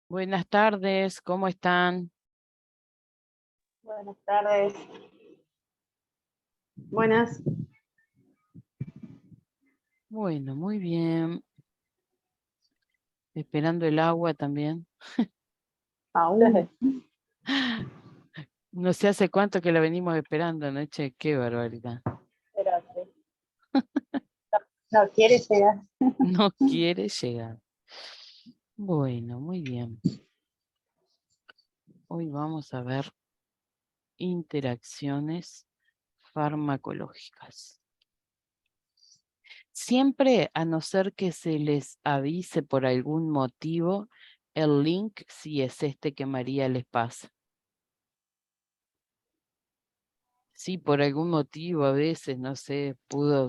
Buenas tardes, ¿cómo están? Buenas tardes. Buenas. Bueno, muy bien. Esperando el agua también. Aún. No sé hace cuánto que la venimos esperando, ¿no? Che, qué barbaridad. Espérate. No quiere llegar. No quiere llegar. Bueno, muy bien. Hoy vamos a ver interacciones farmacológicas. Siempre, a no ser que se les avise por algún motivo, el link si es este que María les pasa. Sí, por algún motivo a veces, no sé,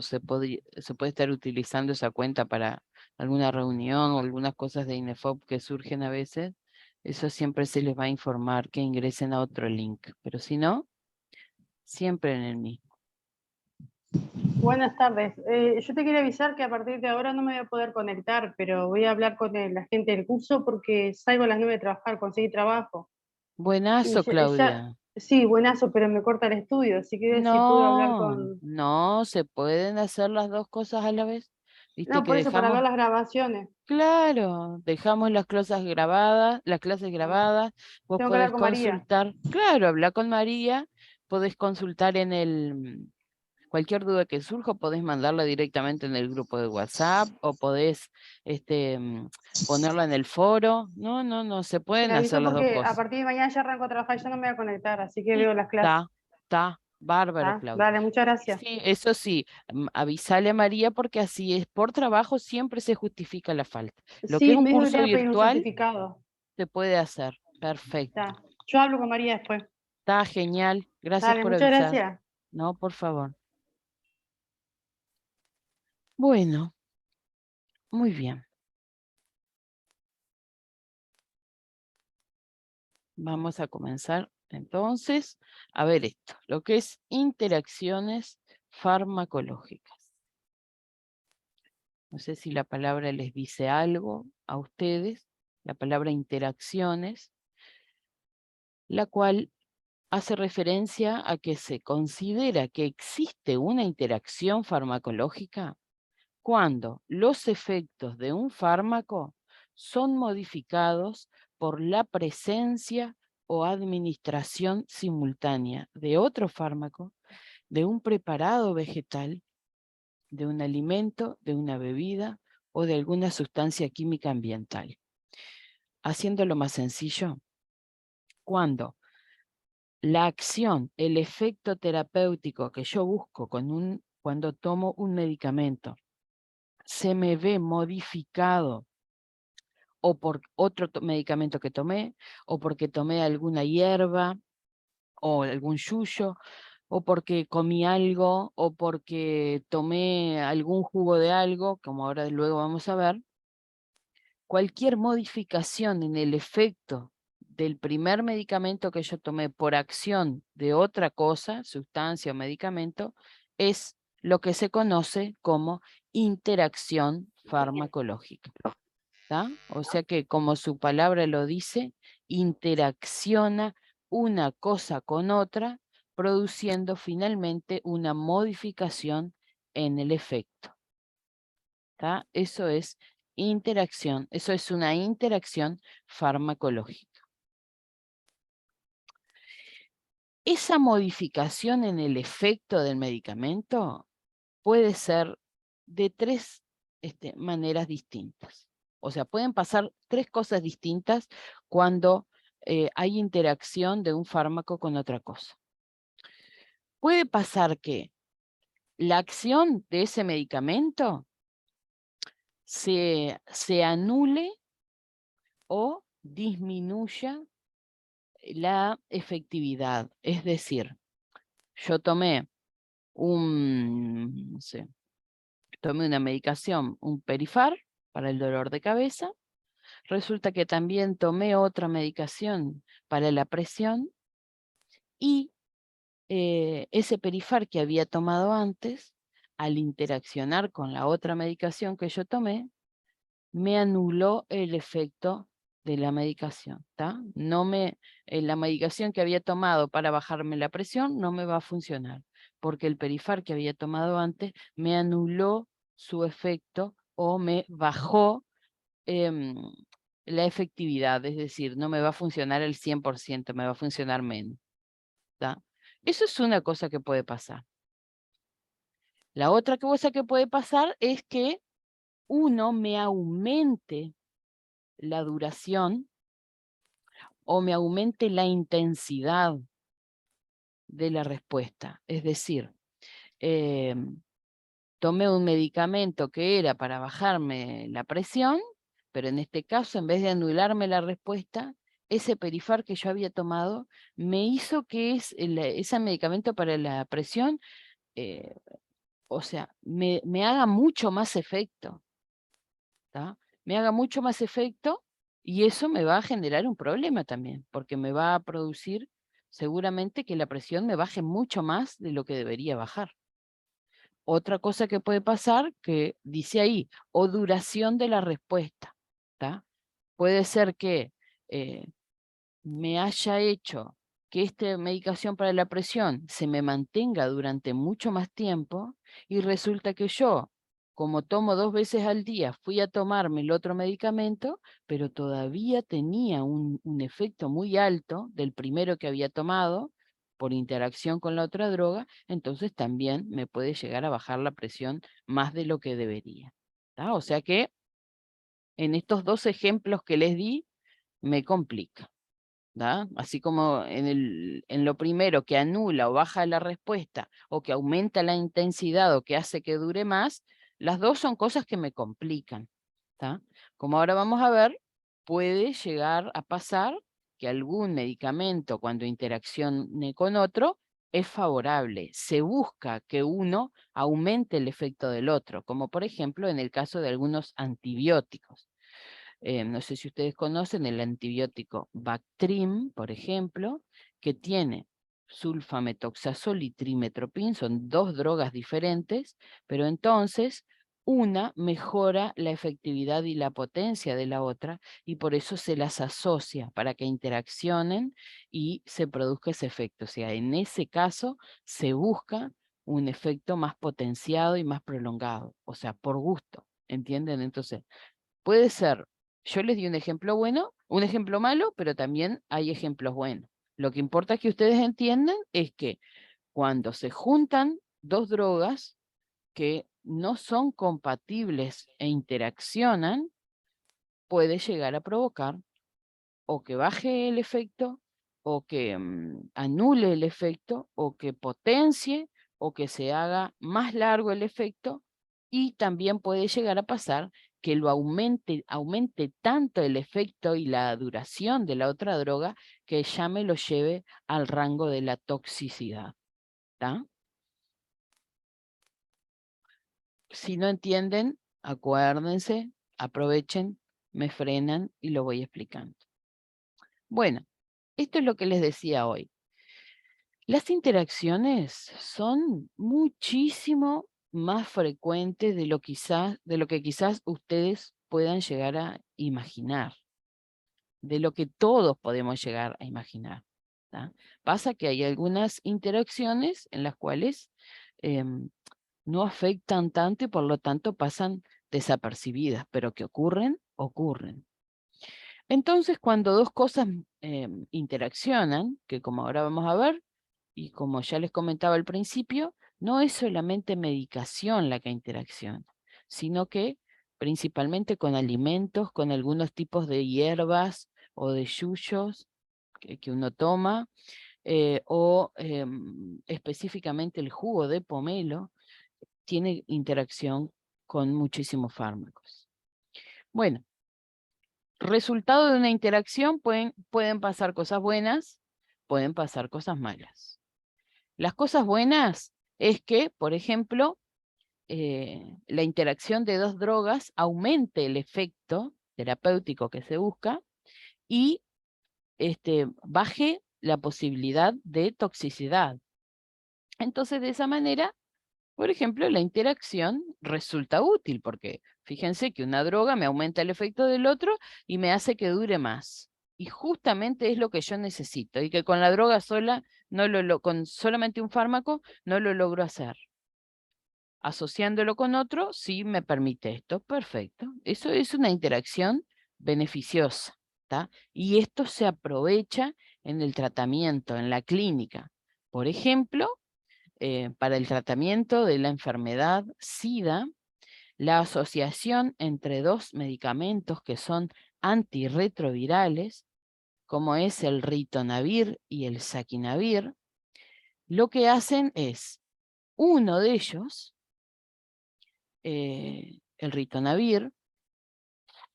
se puede estar utilizando esa cuenta para alguna reunión o algunas cosas de INEFOP que surgen a veces. Eso siempre se les va a informar que ingresen a otro link, pero si no, siempre en el mismo. Buenas tardes. Yo te quería avisar que a partir de ahora no me voy a poder conectar, pero voy a hablar con la gente del curso porque salgo a las 9 de trabajar, conseguí trabajo. Y Buenazo, Claudia. sí, buenazo, pero me corta el estudio, así que si puedo hablar No, con... no, se pueden hacer las dos cosas a la vez. Viste No, que por eso, para ver dejamos. las grabaciones. Claro, dejamos las clases Ah, grabadas, vos tengo que hablar podés con María. consultar, claro, habla con María, podés consultar en cualquier duda que surja, podés mandarla directamente en el grupo de WhatsApp o podés ponerla en el foro. No, no, no, se Me pueden hacer avisó las dos porque a cosas. partir de mañana ya arranco a trabajar y yo no me voy a conectar, así que Y veo las clases. está bárbaro, Ah, Claudia. dale, muchas gracias. Sí, eso sí, avísale a María porque así es, por trabajo siempre se justifica la falta. Lo que es Sí, un me dijo que curso tenía que pedir un virtual certificado. se puede hacer. Perfecto. Está. Yo hablo con María después. Está genial. Gracias Dale, por muchas avisar. gracias. No, por favor. Bueno, muy bien. Vamos a comenzar entonces a ver esto, lo que es interacciones farmacológicas. No sé si la palabra les dice algo a ustedes, la palabra interacciones, la cual hace referencia a que se considera que existe una interacción farmacológica cuando los efectos de un fármaco son modificados por la presencia o administración simultánea de otro fármaco, de un preparado vegetal, de un alimento, de una bebida o de alguna sustancia química ambiental. Haciéndolo más sencillo, cuando la acción, el efecto terapéutico que yo busco cuando tomo un medicamento, se me ve modificado o por otro medicamento que tomé, o porque tomé alguna hierba, o algún yuyo, o porque comí algo, o porque tomé algún jugo de algo, como ahora luego vamos a ver, cualquier modificación en el efecto del primer medicamento que yo tomé por acción de otra cosa, sustancia o medicamento, es lo que se conoce como interacción farmacológica. ¿Tá? O sea que, como su palabra lo dice, interacciona una cosa con otra, produciendo finalmente una modificación en el efecto. ¿Tá? Eso es interacción, eso es una interacción farmacológica. Esa modificación en el efecto del medicamento puede ser de tres maneras distintas. O sea, pueden pasar tres cosas distintas cuando hay interacción de un fármaco con otra cosa. Puede pasar que la acción de ese medicamento se anule o disminuya la efectividad. Es decir, yo no sé, tomé una medicación, un Perifar, para el dolor de cabeza. Resulta que también tomé otra medicación para la presión y ese Perifar que había tomado antes, al interaccionar con la otra medicación que yo tomé, me anuló el efecto de la medicación, ¿tá? La medicación que había tomado para bajarme la presión no me va a funcionar, porque el Perifar que había tomado antes me anuló su efecto o me bajó la efectividad, es decir, no me va a funcionar el 100%, me va a funcionar menos, ¿tá? Eso es una cosa que puede pasar. La otra cosa que puede pasar es que uno me aumente la duración o me aumente la intensidad de la respuesta. Es decir, tomé un medicamento que era para bajarme la presión, pero en este caso, en vez de anularme la respuesta, ese Perifar que yo había tomado me hizo que ese medicamento para la presión, o sea, me haga mucho más efecto, ¿tá? Me haga mucho más efecto y eso me va a generar un problema también, porque me va a producir seguramente que la presión me baje mucho más de lo que debería bajar. Otra cosa que puede pasar, que dice ahí, o duración de la respuesta, ¿tá? Puede ser que me haya hecho que esta medicación para la presión se me mantenga durante mucho más tiempo y resulta que yo, como tomo 2 veces al día, fui a tomarme el otro medicamento, pero todavía tenía un efecto muy alto del primero que había tomado por interacción con la otra droga, entonces también me puede llegar a bajar la presión más de lo que debería, ¿tá? O sea que en estos 2 ejemplos que les di, me complica, ¿da? Así como en lo primero que anula o baja la respuesta o que aumenta la intensidad o que hace que dure más, las dos son cosas que me complican, ¿tá? Como ahora vamos a ver, puede llegar a pasar que algún medicamento cuando interaccione con otro es favorable. Se busca que uno aumente el efecto del otro, como por ejemplo en el caso de algunos antibióticos. No sé si ustedes conocen el antibiótico Bactrim, por ejemplo, que tiene sulfamethoxazol y trimetoprim, son 2 drogas diferentes, pero entonces una mejora la efectividad y la potencia de la otra y por eso se las asocia para que interaccionen y se produzca ese efecto. O sea, en ese caso se busca un efecto más potenciado y más prolongado, o sea, por gusto, ¿entienden? Entonces, puede ser, yo les di un ejemplo bueno, un ejemplo malo, pero también hay ejemplos buenos. Lo que importa es que ustedes entiendan es que cuando se juntan 2 drogas que no son compatibles e interaccionan, puede llegar a provocar o que baje el efecto, o que anule el efecto, o que potencie, o que se haga más largo el efecto, y también puede llegar a pasar que lo aumente tanto el efecto y la duración de la otra droga que ya me lo lleve al rango de la toxicidad, ¿tá? Si no entienden, acuérdense, aprovechen, me frenan y lo voy explicando. Bueno, esto es lo que les decía hoy. Las interacciones son muchísimo más frecuentes de lo que quizás ustedes puedan llegar a imaginar, de lo que todos podemos llegar a imaginar, ¿tá? Pasa que hay algunas interacciones en las cuales no afectan tanto y por lo tanto pasan desapercibidas, pero que ocurren, ocurren. Entonces, cuando 2 cosas interaccionan, que como ahora vamos a ver, y como ya les comentaba al principio, no es solamente medicación la que interacciona, sino que principalmente con alimentos, con algunos tipos de hierbas o de yuyos que uno toma, o específicamente el jugo de pomelo, tiene interacción con muchísimos fármacos. Bueno, resultado de una interacción pueden pasar cosas buenas, pueden pasar cosas malas. Las cosas buenas es que, por ejemplo, la interacción de 2 drogas aumente el efecto terapéutico que se busca y baje la posibilidad de toxicidad. Entonces, de esa manera, Por ejemplo, la interacción resulta útil porque fíjense que una droga me aumenta el efecto del otro y me hace que dure más. Y justamente es lo que yo necesito y que con la droga sola, con solamente un fármaco, no lo logro hacer. Asociándolo con otro, sí me permite esto. Perfecto. Eso es una interacción beneficiosa, ¿tá? Y esto se aprovecha en el tratamiento, en la clínica. Por ejemplo, para el tratamiento de la enfermedad SIDA, la asociación entre dos medicamentos que son antirretrovirales, como es el ritonavir y el saquinavir, lo que hacen es, uno de ellos, el ritonavir,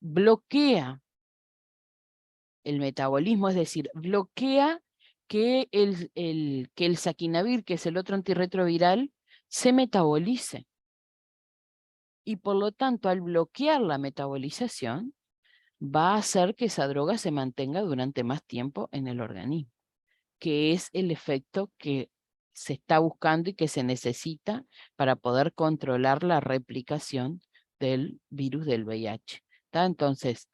bloquea el metabolismo, es decir, bloquea que el saquinavir, que es el otro antirretroviral, se metabolice. Y por lo tanto, al bloquear la metabolización, va a hacer que esa droga se mantenga durante más tiempo en el organismo, que es el efecto que se está buscando y que se necesita para poder controlar la replicación del virus del VIH. ¿Tá? Entonces,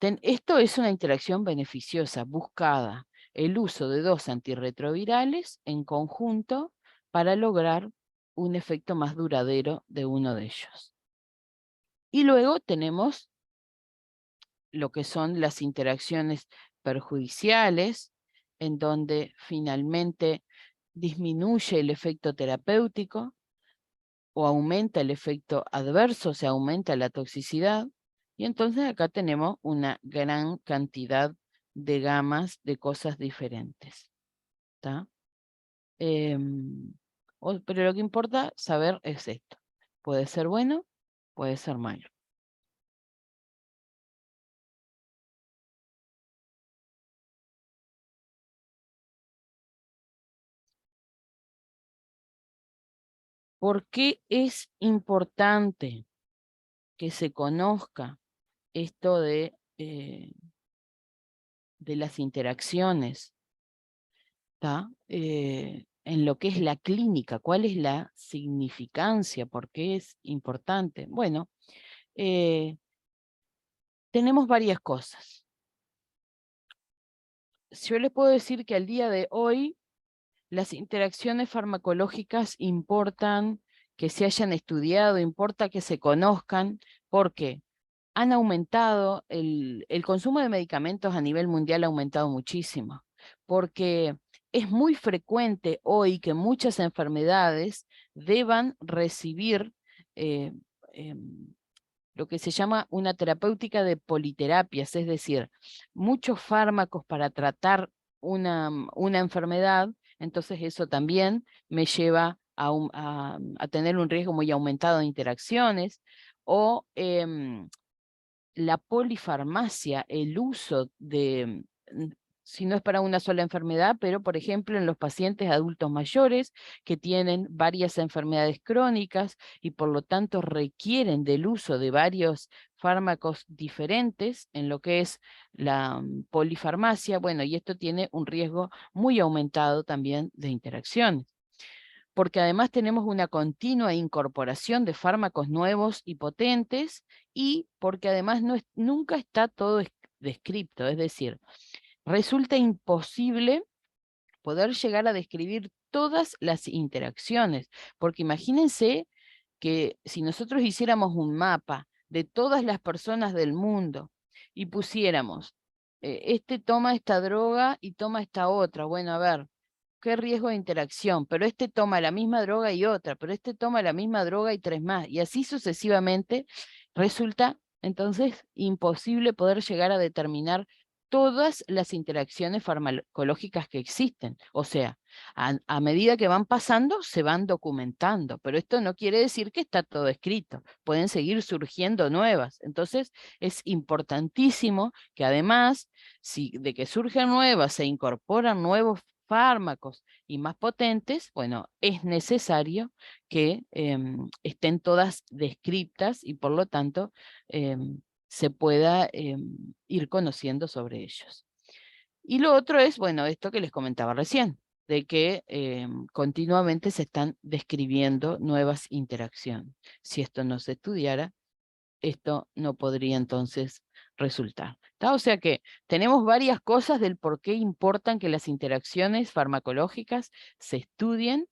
esto es una interacción beneficiosa, buscada, el uso de dos antirretrovirales en conjunto para lograr un efecto más duradero de uno de ellos. Y luego tenemos lo que son las interacciones perjudiciales, en donde finalmente disminuye el efecto terapéutico o aumenta el efecto adverso, se aumenta la toxicidad, y entonces acá tenemos una gran cantidad de gamas de cosas diferentes. ¿Tá? Pero lo que importa saber es esto. Puede ser bueno, puede ser malo. ¿Por qué es importante que se conozca esto de las interacciones, ¿tá? En lo que es la clínica? ¿Cuál es la significancia? ¿Por qué es importante? Bueno, tenemos varias cosas. Yo les puedo decir que al día de hoy las interacciones farmacológicas importan que se hayan estudiado, importa que se conozcan, porque han aumentado, el consumo de medicamentos a nivel mundial ha aumentado muchísimo, porque es muy frecuente hoy que muchas enfermedades deban recibir eh, em, lo que se llama una terapéutica de politerapias, es decir, muchos fármacos para tratar una enfermedad. Entonces eso también me lleva a tener un riesgo muy aumentado de interacciones, o la polifarmacia, el uso de, si no es para una sola enfermedad, pero por ejemplo en los pacientes adultos mayores que tienen varias enfermedades crónicas y por lo tanto requieren del uso de varios fármacos diferentes en lo que es la polifarmacia. Bueno, y esto tiene un riesgo muy aumentado también de interacciones, porque además tenemos una continua incorporación de fármacos nuevos y potentes, y porque además nunca está todo descrito, es decir, resulta imposible poder llegar a describir todas las interacciones, porque imagínense que si nosotros hiciéramos un mapa de todas las personas del mundo y pusiéramos, este toma esta droga y toma esta otra, bueno, a ver, qué riesgo de interacción, pero este toma la misma droga y otra, pero este toma la misma droga y tres más, y así sucesivamente, resulta entonces imposible poder llegar a determinar todas las interacciones farmacológicas que existen. O sea, a medida que van pasando, se van documentando, pero esto no quiere decir que está todo escrito, pueden seguir surgiendo nuevas. Entonces, es importantísimo que además, si de que surgen nuevas, se incorporan nuevos fármacos y más potentes, bueno, es necesario que estén todas descritas y por lo tanto se pueda ir conociendo sobre ellos. Y lo otro es, bueno, esto que les comentaba recién, de que continuamente se están describiendo nuevas interacciones. Si esto no se estudiara, esto no podría entonces resultar. ¿Tá? O sea que tenemos varias cosas del por qué importan que las interacciones farmacológicas se estudien,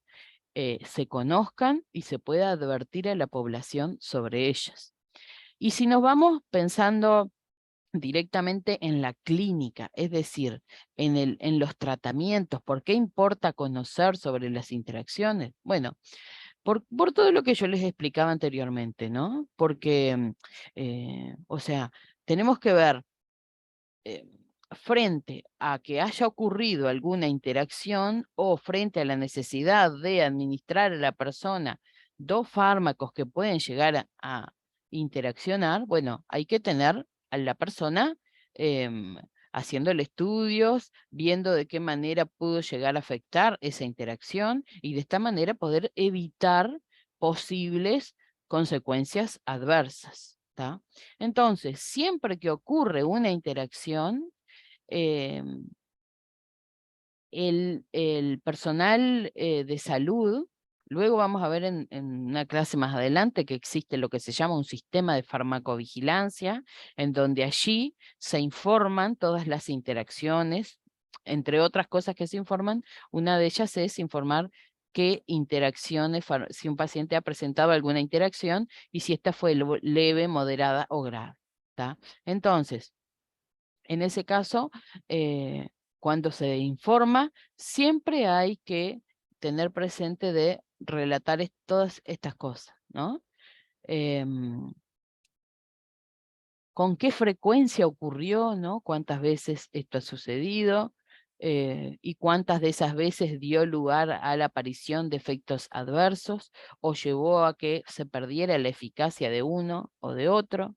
se conozcan y se pueda advertir a la población sobre ellas. Y si nos vamos pensando directamente en la clínica, es decir, en los tratamientos, ¿por qué importa conocer sobre las interacciones? Bueno, por todo lo que yo les explicaba anteriormente, ¿no? Porque, o sea, tenemos que ver frente a que haya ocurrido alguna interacción o frente a la necesidad de administrar a la persona dos fármacos que pueden llegar a interaccionar, bueno, hay que tener a la persona haciéndole estudios, viendo de qué manera pudo llegar a afectar esa interacción y de esta manera poder evitar posibles consecuencias adversas. ¿Tá? Entonces, siempre que ocurre una interacción, el personal de salud, luego vamos a ver en una clase más adelante que existe lo que se llama un sistema de farmacovigilancia, en donde allí se informan todas las interacciones, entre otras cosas que se informan, una de ellas es informar qué interacciones, si un paciente ha presentado alguna interacción y si esta fue leve, moderada o grave. ¿Tá? Entonces, en ese caso, cuando se informa, siempre hay que tener presente de relatar todas estas cosas, ¿no? Con qué frecuencia ocurrió, ¿no? Cuántas veces esto ha sucedido y cuántas de esas veces dio lugar a la aparición de efectos adversos o llevó a que se perdiera la eficacia de uno o de otro.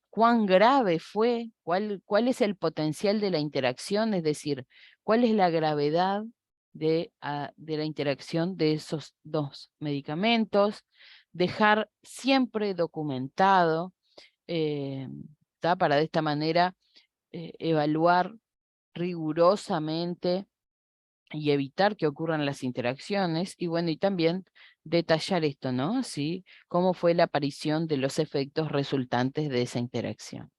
Cuán grave fue, cuál es el potencial de la interacción, es decir, cuál es la gravedad de la interacción de esos dos medicamentos, dejar siempre documentado, para de esta manera evaluar rigurosamente y evitar que ocurran las interacciones, y bueno, y también detallar esto, ¿no? ¿Sí? Cómo fue la aparición de los efectos resultantes de esa interacción.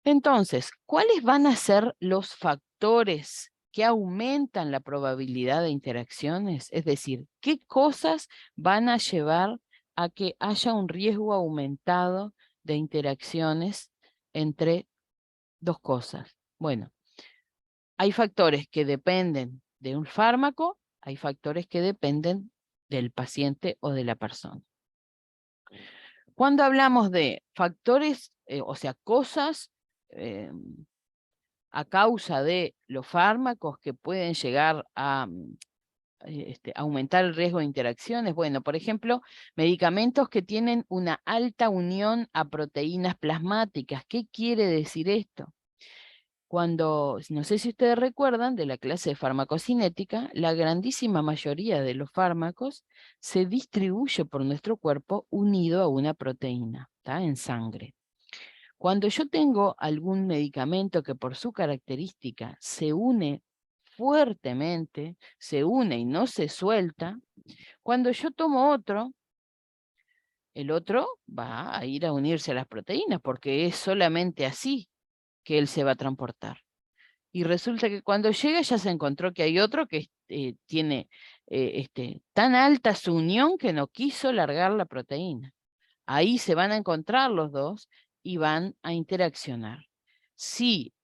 Entonces, ¿cuáles van a ser los factores que aumentan la probabilidad de interacciones? Es decir, ¿qué cosas van a llevar a que haya un riesgo aumentado de interacciones entre dos cosas? Bueno, hay factores que dependen de un fármaco, hay factores que dependen del paciente o de la persona. Cuando hablamos de factores, o sea, cosas a causa de los fármacos que pueden llegar a aumentar el riesgo de interacciones, bueno, por ejemplo, medicamentos que tienen una alta unión a proteínas plasmáticas. ¿Qué quiere decir esto? Cuando, no sé si ustedes recuerdan de la clase de farmacocinética, la grandísima mayoría de los fármacos se distribuye por nuestro cuerpo unido a una proteína, ¿tá? En sangre. Cuando yo tengo algún medicamento que por su característica se une fuertemente, se une y no se suelta, cuando yo tomo otro, el otro va a ir a unirse a las proteínas porque es solamente así que él se va a transportar. Y resulta que cuando llega ya se encontró que hay otro que tiene tan alta su unión que no quiso largar la proteína. Ahí se van a encontrar los dos y van a interaccionar. Si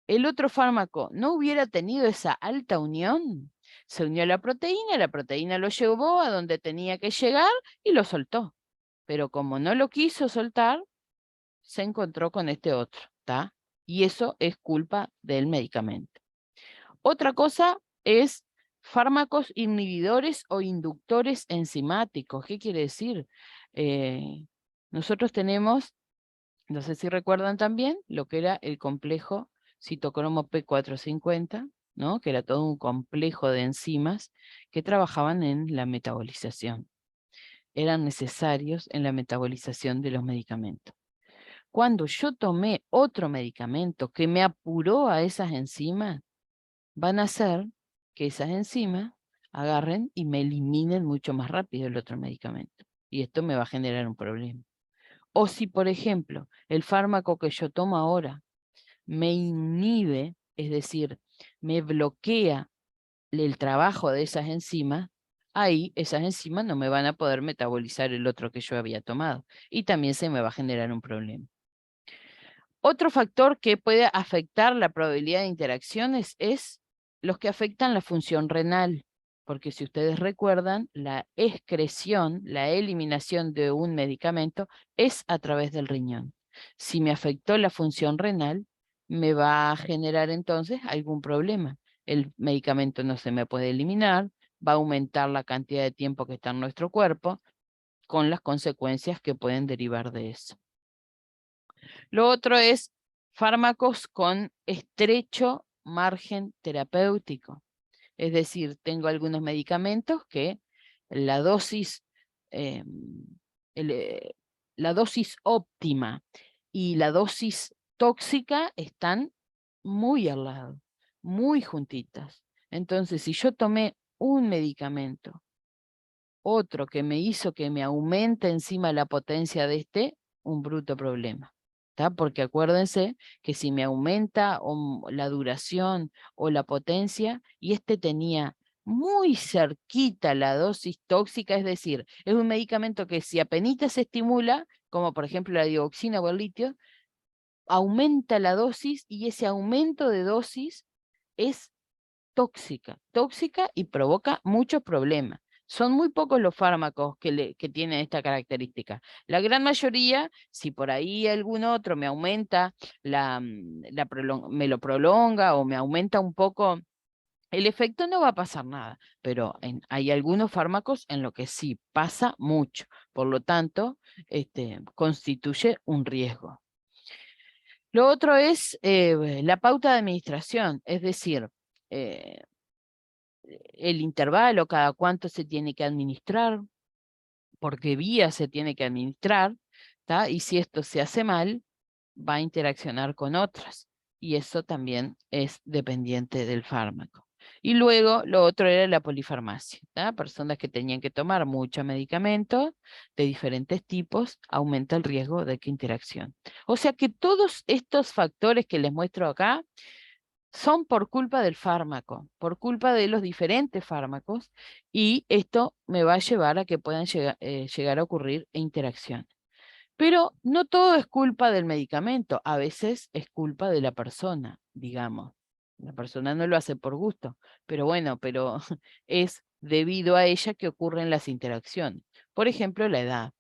el otro fármaco no hubiera tenido esa alta unión, se unió a la proteína lo llevó a donde tenía que llegar y lo soltó. Pero como no lo quiso soltar, se encontró con este otro, ¿tá? Y eso es culpa del medicamento. Otra cosa es fármacos inhibidores o inductores enzimáticos. ¿Qué quiere decir? Nosotros tenemos, no sé si recuerdan también, lo que era el complejo citocromo P450, ¿no? Que era todo un complejo de enzimas que trabajaban en la metabolización. Eran necesarios en la metabolización de los medicamentos. Cuando yo tomé otro medicamento que me apuró a esas enzimas, van a hacer que esas enzimas agarren y me eliminen mucho más rápido el otro medicamento. Y esto me va a generar un problema. O si, por ejemplo, el fármaco que yo tomo ahora me inhibe, es decir, me bloquea el trabajo de esas enzimas, ahí esas enzimas no me van a poder metabolizar el otro que yo había tomado. Y también se me va a generar un problema. Otro factor que puede afectar la probabilidad de interacciones es los que afectan la función renal, porque si ustedes recuerdan, la excreción, la eliminación de un medicamento es a través del riñón. Si me afectó la función renal, me va a generar entonces algún problema. El medicamento no se me puede eliminar, va a aumentar la cantidad de tiempo que está en nuestro cuerpo, con las consecuencias que pueden derivar de eso. Lo otro es fármacos con estrecho margen terapéutico. Es decir, tengo algunos medicamentos que la dosis, eh, el, eh, la dosis óptima y la dosis tóxica están muy al lado, muy juntitas. Entonces, si yo tomé un medicamento, otro que me hizo que me aumente encima la potencia de un bruto problema. Porque acuérdense que si me aumenta la duración o la potencia, y tenía muy cerquita la dosis tóxica, es decir, es un medicamento que si apenas se estimula, como por ejemplo la dioxina o el litio, aumenta la dosis y ese aumento de dosis es tóxica y provoca muchos problemas. Son muy pocos los fármacos que tienen esta característica. La gran mayoría, si por ahí algún otro me aumenta, me lo prolonga o me aumenta un poco el efecto, no va a pasar nada, pero hay algunos fármacos en los que sí pasa mucho. Por lo tanto, constituye un riesgo. Lo otro es la pauta de administración, es decir, el intervalo, cada cuánto se tiene que administrar, por qué vía se tiene que administrar, y si esto se hace mal, va a interaccionar con otras, y eso también es dependiente del fármaco. Y luego lo otro era la polifarmacia, personas que tenían que tomar mucho medicamento de diferentes tipos, aumenta el riesgo de que interacción. O sea que todos estos factores que les muestro acá son por culpa del fármaco, por culpa de los diferentes fármacos, y esto me va a llevar a que puedan llegar a ocurrir interacciones. Pero no todo es culpa del medicamento, a veces es culpa de la persona, digamos. La persona no lo hace por gusto, pero bueno, pero es debido a ella que ocurren las interacciones. Por ejemplo, la edad.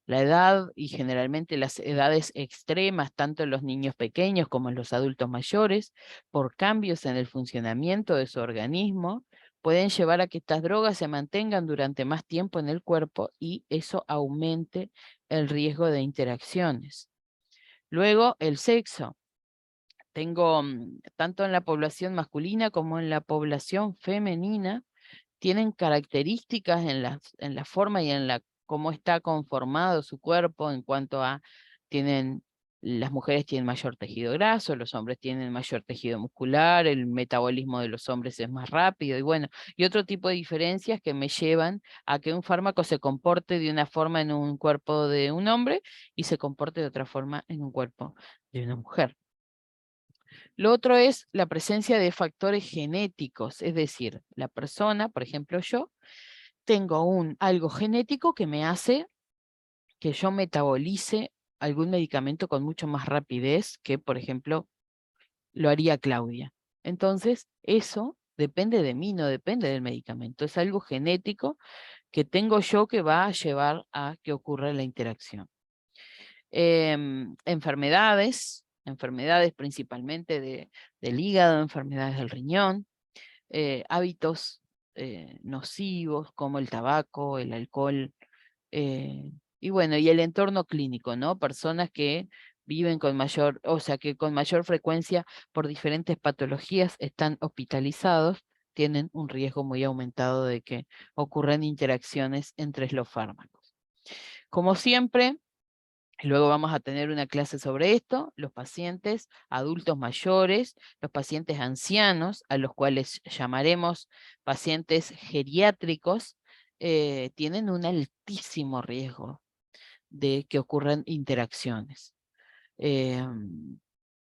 La edad y generalmente las edades extremas, tanto en los niños pequeños como en los adultos mayores, por cambios en el funcionamiento de su organismo, pueden llevar a que estas drogas se mantengan durante más tiempo en el cuerpo y eso aumente el riesgo de interacciones. Luego, el sexo. Tengo, tanto en la población masculina como en la población femenina, tienen características en la forma y en cómo está conformado su cuerpo en cuanto a, las mujeres tienen mayor tejido graso, los hombres tienen mayor tejido muscular, el metabolismo de los hombres es más rápido y bueno, y otro tipo de diferencias que me llevan a que un fármaco se comporte de una forma en un cuerpo de un hombre y se comporte de otra forma en un cuerpo de una mujer. Lo otro es la presencia de factores genéticos, es decir, la persona, por ejemplo yo, tengo algo genético que me hace que yo metabolice algún medicamento con mucho más rapidez que, por ejemplo, lo haría Claudia. Entonces, eso depende de mí, no depende del medicamento. Es algo genético que tengo yo que va a llevar a que ocurra la interacción. Enfermedades principalmente del hígado, enfermedades del riñón, hábitos nocivos como el tabaco, el alcohol, y bueno, y el entorno clínico, ¿no? Personas que viven que con mayor frecuencia por diferentes patologías están hospitalizados, tienen un riesgo muy aumentado de que ocurran interacciones entre los fármacos. Como siempre, Luego vamos a tener una clase sobre esto, los pacientes adultos mayores, los pacientes ancianos, a los cuales llamaremos pacientes geriátricos, tienen un altísimo riesgo de que ocurran interacciones.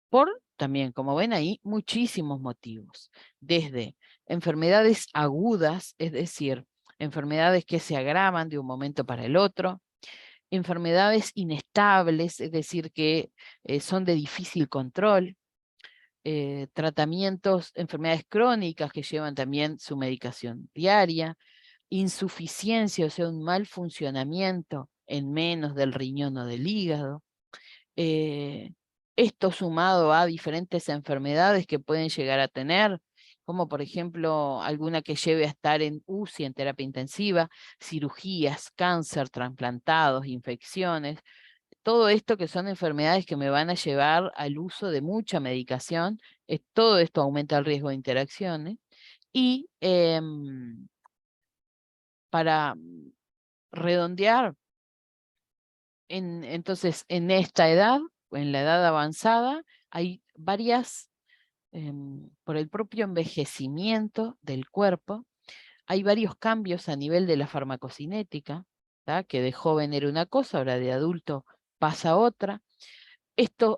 Por también, como ven ahí, muchísimos motivos, desde enfermedades agudas, es decir, enfermedades que se agravan de un momento para el otro, enfermedades inestables, es decir, que son de difícil control, tratamientos, enfermedades crónicas que llevan también su medicación diaria, insuficiencia, o sea, un mal funcionamiento en menos del riñón o del hígado. Esto sumado a diferentes enfermedades que pueden llegar a tener, como por ejemplo alguna que lleve a estar en UCI, en terapia intensiva, cirugías, cáncer, trasplantados, infecciones, todo esto que son enfermedades que me van a llevar al uso de mucha medicación, todo esto aumenta el riesgo de interacciones. Y para redondear, entonces en esta edad, en la edad avanzada, hay varias, por el propio envejecimiento del cuerpo, hay varios cambios a nivel de la farmacocinética, ¿tá? Que de joven era una cosa, ahora de adulto pasa a otra.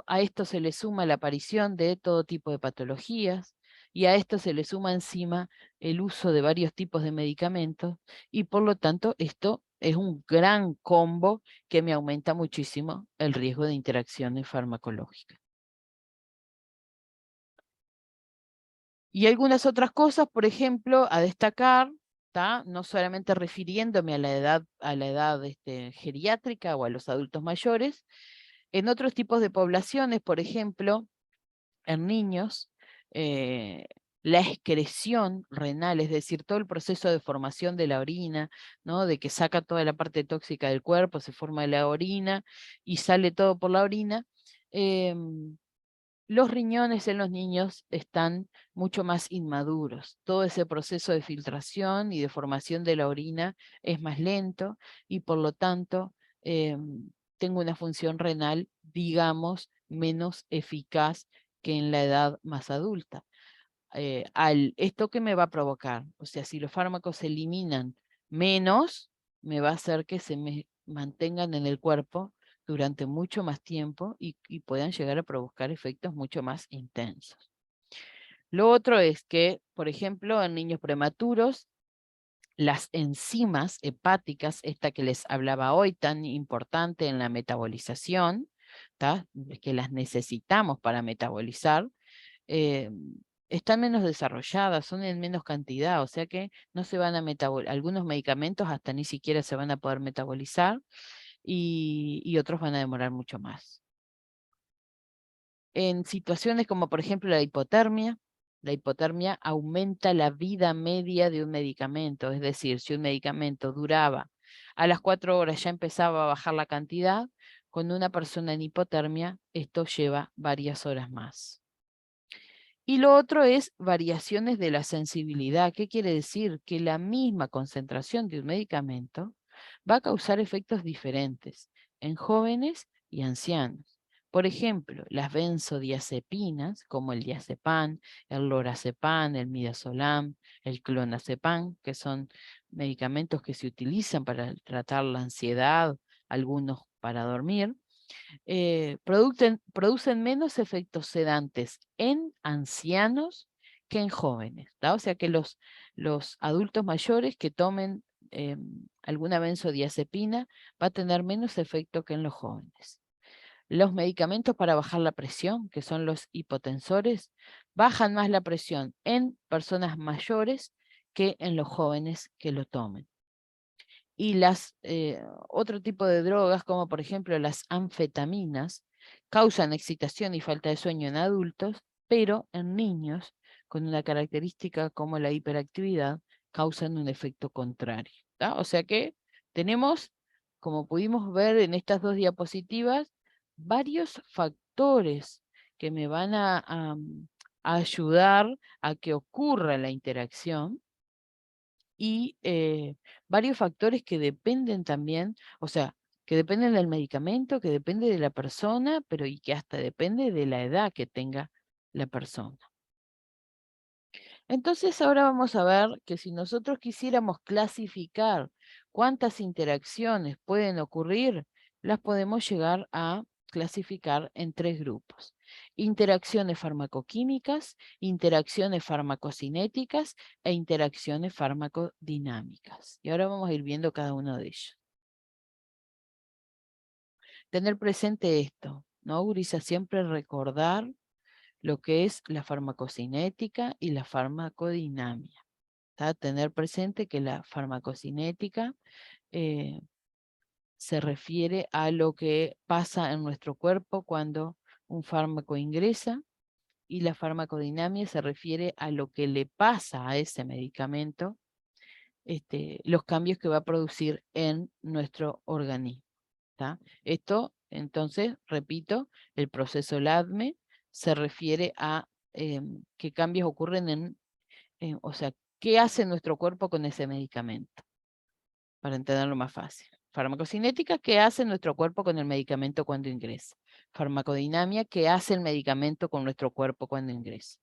A esto se le suma la aparición de todo tipo de patologías, y a esto se le suma encima el uso de varios tipos de medicamentos, y por lo tanto esto es un gran combo que me aumenta muchísimo el riesgo de interacciones farmacológicas. Y algunas otras cosas, por ejemplo, a destacar, ¿tá? No solamente refiriéndome a la edad geriátrica o a los adultos mayores, en otros tipos de poblaciones, por ejemplo, en niños, eh, la excreción renal, es decir, todo el proceso de formación de la orina, ¿no? De que saca toda la parte tóxica del cuerpo, se forma la orina y sale todo por la orina. Los riñones en los niños están mucho más inmaduros. Todo ese proceso de filtración y de formación de la orina es más lento, y por lo tanto tengo una función renal, digamos, menos eficaz que en la edad más adulta. ¿Esto qué me va a provocar? O sea, si los fármacos se eliminan menos, me va a hacer que se me mantengan en el cuerpo durante mucho más tiempo y puedan llegar a provocar efectos mucho más intensos. Lo otro es que, por ejemplo, en niños prematuros, las enzimas hepáticas, esta que les hablaba hoy, tan importante en la metabolización, ¿tá? Que las necesitamos para metabolizar, eh, están menos desarrolladas, son en menos cantidad, o sea que no se van a metabolizar, algunos medicamentos hasta ni siquiera se van a poder metabolizar, y otros van a demorar mucho más. En situaciones como por ejemplo la hipotermia aumenta la vida media de un medicamento, es decir, si un medicamento duraba, a las 4 horas ya empezaba a bajar la cantidad, con una persona en hipotermia esto lleva varias horas más. Y lo otro es variaciones de la sensibilidad. ¿Qué quiere decir? Que la misma concentración de un medicamento va a causar efectos diferentes en jóvenes y ancianos. Por ejemplo, las benzodiazepinas, como el diazepam, el lorazepam, el midazolam, el clonazepam, que son medicamentos que se utilizan para tratar la ansiedad, algunos para dormir, producen menos efectos sedantes en ancianos que en jóvenes, ¿tá? O sea que los adultos mayores que tomen alguna benzodiazepina va a tener menos efecto que en los jóvenes. Los medicamentos para bajar la presión, que son los hipotensores, bajan más la presión en personas mayores que en los jóvenes que lo tomen. Y otro tipo de drogas, como por ejemplo las anfetaminas, causan excitación y falta de sueño en adultos, pero en niños, con una característica como la hiperactividad, causan un efecto contrario, ¿tá? O sea que tenemos, como pudimos ver en estas dos diapositivas, varios factores que me van a ayudar a que ocurra la interacción, y varios factores que dependen también, o sea, que dependen del medicamento, que depende de la persona, pero y que hasta depende de la edad que tenga la persona. Entonces ahora vamos a ver que si nosotros quisiéramos clasificar cuántas interacciones pueden ocurrir, las podemos llegar a clasificar en 3 grupos. Interacciones farmacoquímicas, interacciones farmacocinéticas e interacciones farmacodinámicas. Y ahora vamos a ir viendo cada uno de ellos. Tener presente esto, ¿no, Gurisa? Siempre recordar lo que es la farmacocinética y la farmacodinámica. Tener presente que la farmacocinética se refiere a lo que pasa en nuestro cuerpo cuando un fármaco ingresa, y la farmacodinamia se refiere a lo que le pasa a ese medicamento, los cambios que va a producir en nuestro organismo. Esto, entonces, repito, el proceso LADME se refiere a qué cambios ocurren o sea, qué hace nuestro cuerpo con ese medicamento, para entenderlo más fácil. Farmacocinética, ¿qué hace nuestro cuerpo con el medicamento cuando ingresa? Farmacodinamia, ¿qué hace el medicamento con nuestro cuerpo cuando ingresa?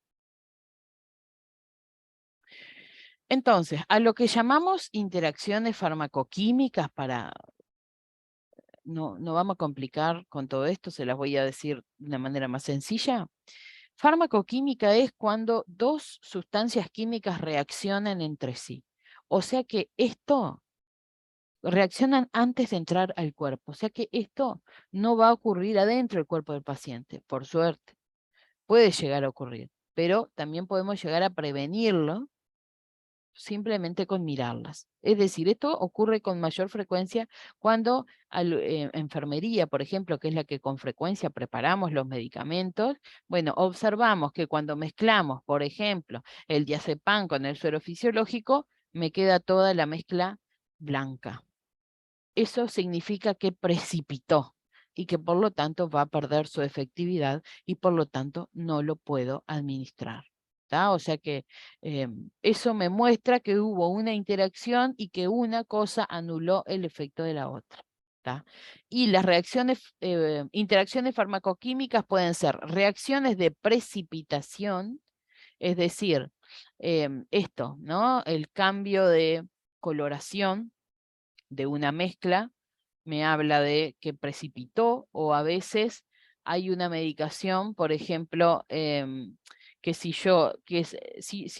Entonces, a lo que llamamos interacciones farmacoquímicas, no vamos a complicar con todo esto, se las voy a decir de una manera más sencilla. Farmacoquímica es cuando dos sustancias químicas reaccionan entre sí. O sea que esto reaccionan antes de entrar al cuerpo. O sea que esto no va a ocurrir adentro del cuerpo del paciente, por suerte. Puede llegar a ocurrir, pero también podemos llegar a prevenirlo simplemente con mirarlas. Es decir, esto ocurre con mayor frecuencia cuando enfermería, por ejemplo, que es la que con frecuencia preparamos los medicamentos, bueno, observamos que cuando mezclamos, por ejemplo, el diazepam con el suero fisiológico, me queda toda la mezcla blanca. Eso significa que precipitó y que por lo tanto va a perder su efectividad y por lo tanto no lo puedo administrar. O sea que eso me muestra que hubo una interacción y que una cosa anuló el efecto de la otra. Y las interacciones farmacoquímicas pueden ser reacciones de precipitación, es decir, esto, ¿no? El cambio de coloración de una mezcla me habla de que precipitó, o a veces hay una medicación, por ejemplo, que sí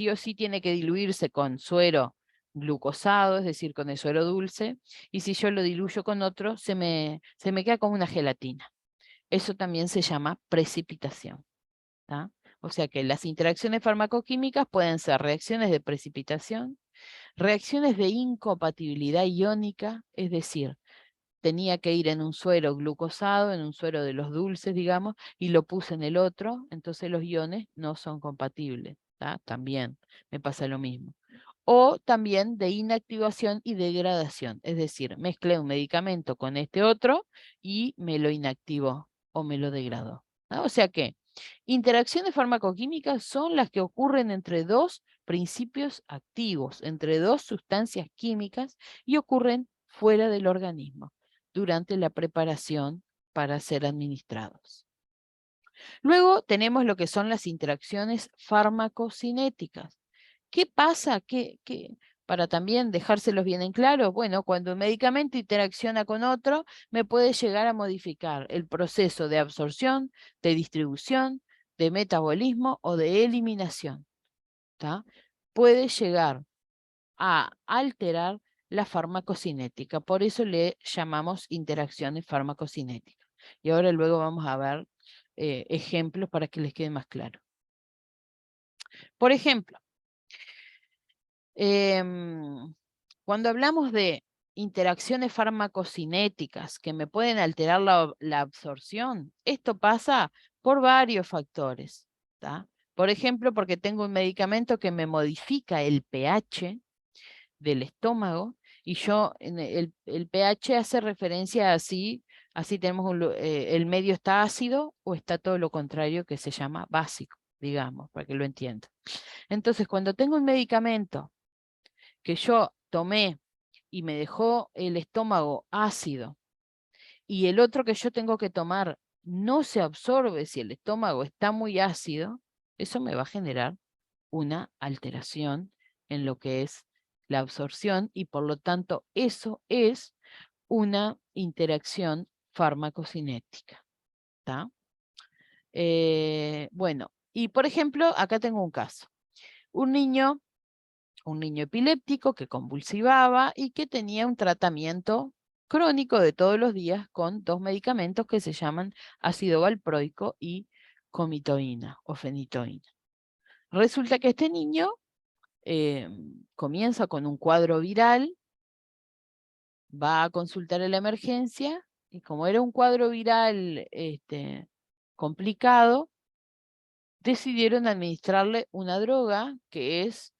o sí tiene que diluirse con suero glucosado, es decir, con el suero dulce, y si yo lo diluyo con otro, se me queda como una gelatina. Eso también se llama precipitación. O sea que las interacciones farmacoquímicas pueden ser reacciones de precipitación, reacciones de incompatibilidad iónica, es decir, tenía que ir en un suero glucosado, en un suero de los dulces, digamos, y lo puse en el otro, entonces los iones no son compatibles. También me pasa lo mismo. O también de inactivación y degradación, es decir, mezclé un medicamento con este otro y me lo inactivó o me lo degradó. O sea que interacciones farmacoquímicas son las que ocurren entre dos principios activos, entre dos sustancias químicas, y ocurren fuera del organismo durante la preparación para ser administrados. Luego tenemos lo que son las interacciones farmacocinéticas. ¿Qué pasa? Para también dejárselos bien en claro, bueno, cuando un medicamento interacciona con otro, me puede llegar a modificar el proceso de absorción, de distribución, de metabolismo o de eliminación. Puede llegar a alterar la farmacocinética, por eso le llamamos interacciones farmacocinéticas. Y ahora luego vamos a ver ejemplos para que les quede más claro. Por ejemplo, cuando hablamos de interacciones farmacocinéticas que me pueden alterar la absorción, esto pasa por varios factores. Por ejemplo, porque tengo un medicamento que me modifica el pH del estómago, y el pH hace referencia así tenemos el medio está ácido o está todo lo contrario, que se llama básico, digamos, para que lo entiendan. Entonces, cuando tengo un medicamento que yo tomé y me dejó el estómago ácido, y el otro que yo tengo que tomar no se absorbe si el estómago está muy ácido, eso me va a generar una alteración en lo que es la absorción y por lo tanto eso es una interacción farmacocinética. ¿Tá? Bueno, y por ejemplo, acá tengo un caso. Un niño epiléptico que convulsivaba y que tenía un tratamiento crónico de todos los días con 2 medicamentos que se llaman ácido valproico y comitoína o fenitoína. Resulta que este niño comienza con un cuadro viral, va a consultar en la emergencia y como era un cuadro viral complicado, decidieron administrarle una droga que es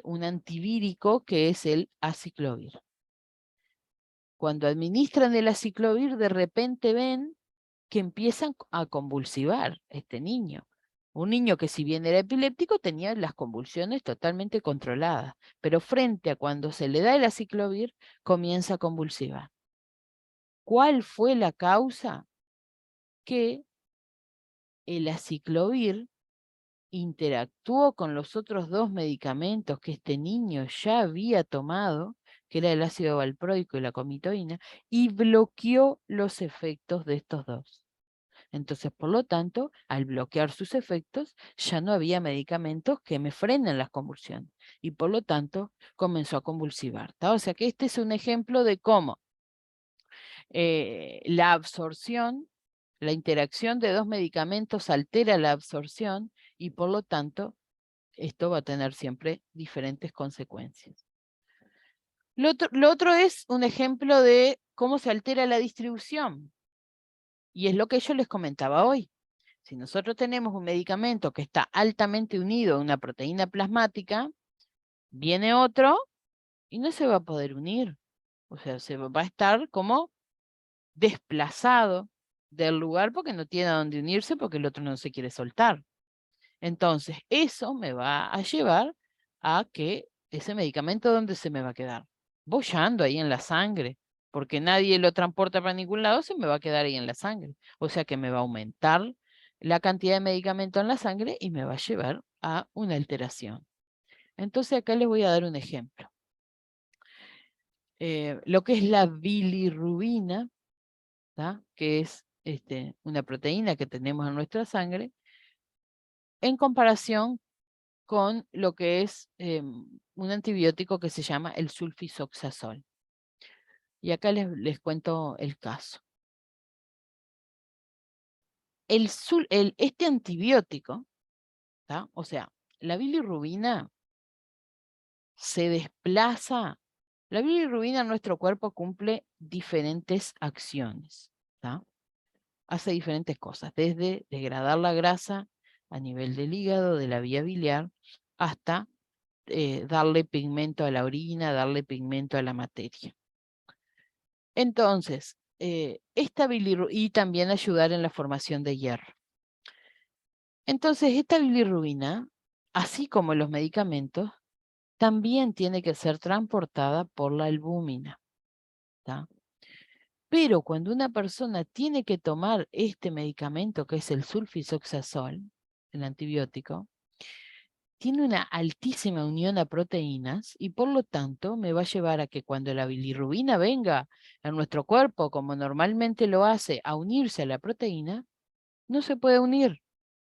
un antivírico que es el aciclovir. Cuando administran el aciclovir, de repente ven que empiezan a convulsivar este niño. Un niño que si bien era epiléptico tenía las convulsiones totalmente controladas, pero frente a cuando se le da el aciclovir comienza a convulsivar. ¿Cuál fue la causa? Que el aciclovir interactuó con los otros 2 medicamentos que este niño ya había tomado, que era el ácido valproico y la comitoína, y bloqueó los efectos de estos 2. Entonces, por lo tanto, al bloquear sus efectos, ya no había medicamentos que me frenen las convulsiones. Y por lo tanto, comenzó a convulsivar. ¿Tá? O sea que este es un ejemplo de cómo la absorción, la interacción de 2 medicamentos altera la absorción y por lo tanto, esto va a tener siempre diferentes consecuencias. Lo otro es un ejemplo de cómo se altera la distribución. Y es lo que yo les comentaba hoy. Si nosotros tenemos un medicamento que está altamente unido a una proteína plasmática, viene otro y no se va a poder unir. O sea, se va a estar como desplazado del lugar porque no tiene a dónde unirse porque el otro no se quiere soltar. Entonces, eso me va a llevar a que ese medicamento, ¿dónde se me va a quedar? Boyando ahí en la sangre, porque nadie lo transporta para ningún lado, se me va a quedar ahí en la sangre. O sea que me va a aumentar la cantidad de medicamento en la sangre y me va a llevar a una alteración. Entonces, acá les voy a dar un ejemplo. Lo que es la bilirrubina, ¿tá? Que es una proteína que tenemos en nuestra sangre, en comparación con lo que es un antibiótico que se llama el sulfisoxazol. Y acá les cuento el caso. Este antibiótico, ¿tá? O sea, la bilirrubina se desplaza. La bilirrubina en nuestro cuerpo cumple diferentes acciones, ¿tá? Hace diferentes cosas, desde degradar la grasa a nivel del hígado, de la vía biliar, hasta darle pigmento a la orina, darle pigmento a la materia. Entonces, y también ayudar en la formación de hierro. Entonces, esta bilirrubina, así como los medicamentos, también tiene que ser transportada por la albúmina. ¿Tá? Pero cuando una persona tiene que tomar este medicamento, que es el sulfisoxazol, el antibiótico, tiene una altísima unión a proteínas y por lo tanto me va a llevar a que cuando la bilirrubina venga a nuestro cuerpo, como normalmente lo hace, a unirse a la proteína, no se puede unir,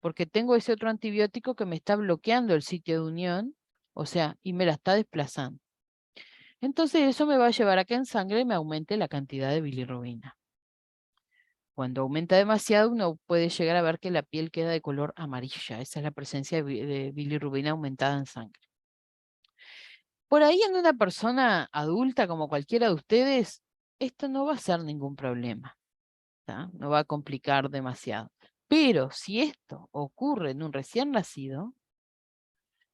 porque tengo ese otro antibiótico que me está bloqueando el sitio de unión, o sea, y me la está desplazando. Entonces eso me va a llevar a que en sangre me aumente la cantidad de bilirrubina. Cuando aumenta demasiado, uno puede llegar a ver que la piel queda de color amarilla. Esa es la presencia de bilirrubina aumentada en sangre. Por ahí en una persona adulta como cualquiera de ustedes, esto no va a ser ningún problema, ¿tá? No va a complicar demasiado. Pero si esto ocurre en un recién nacido,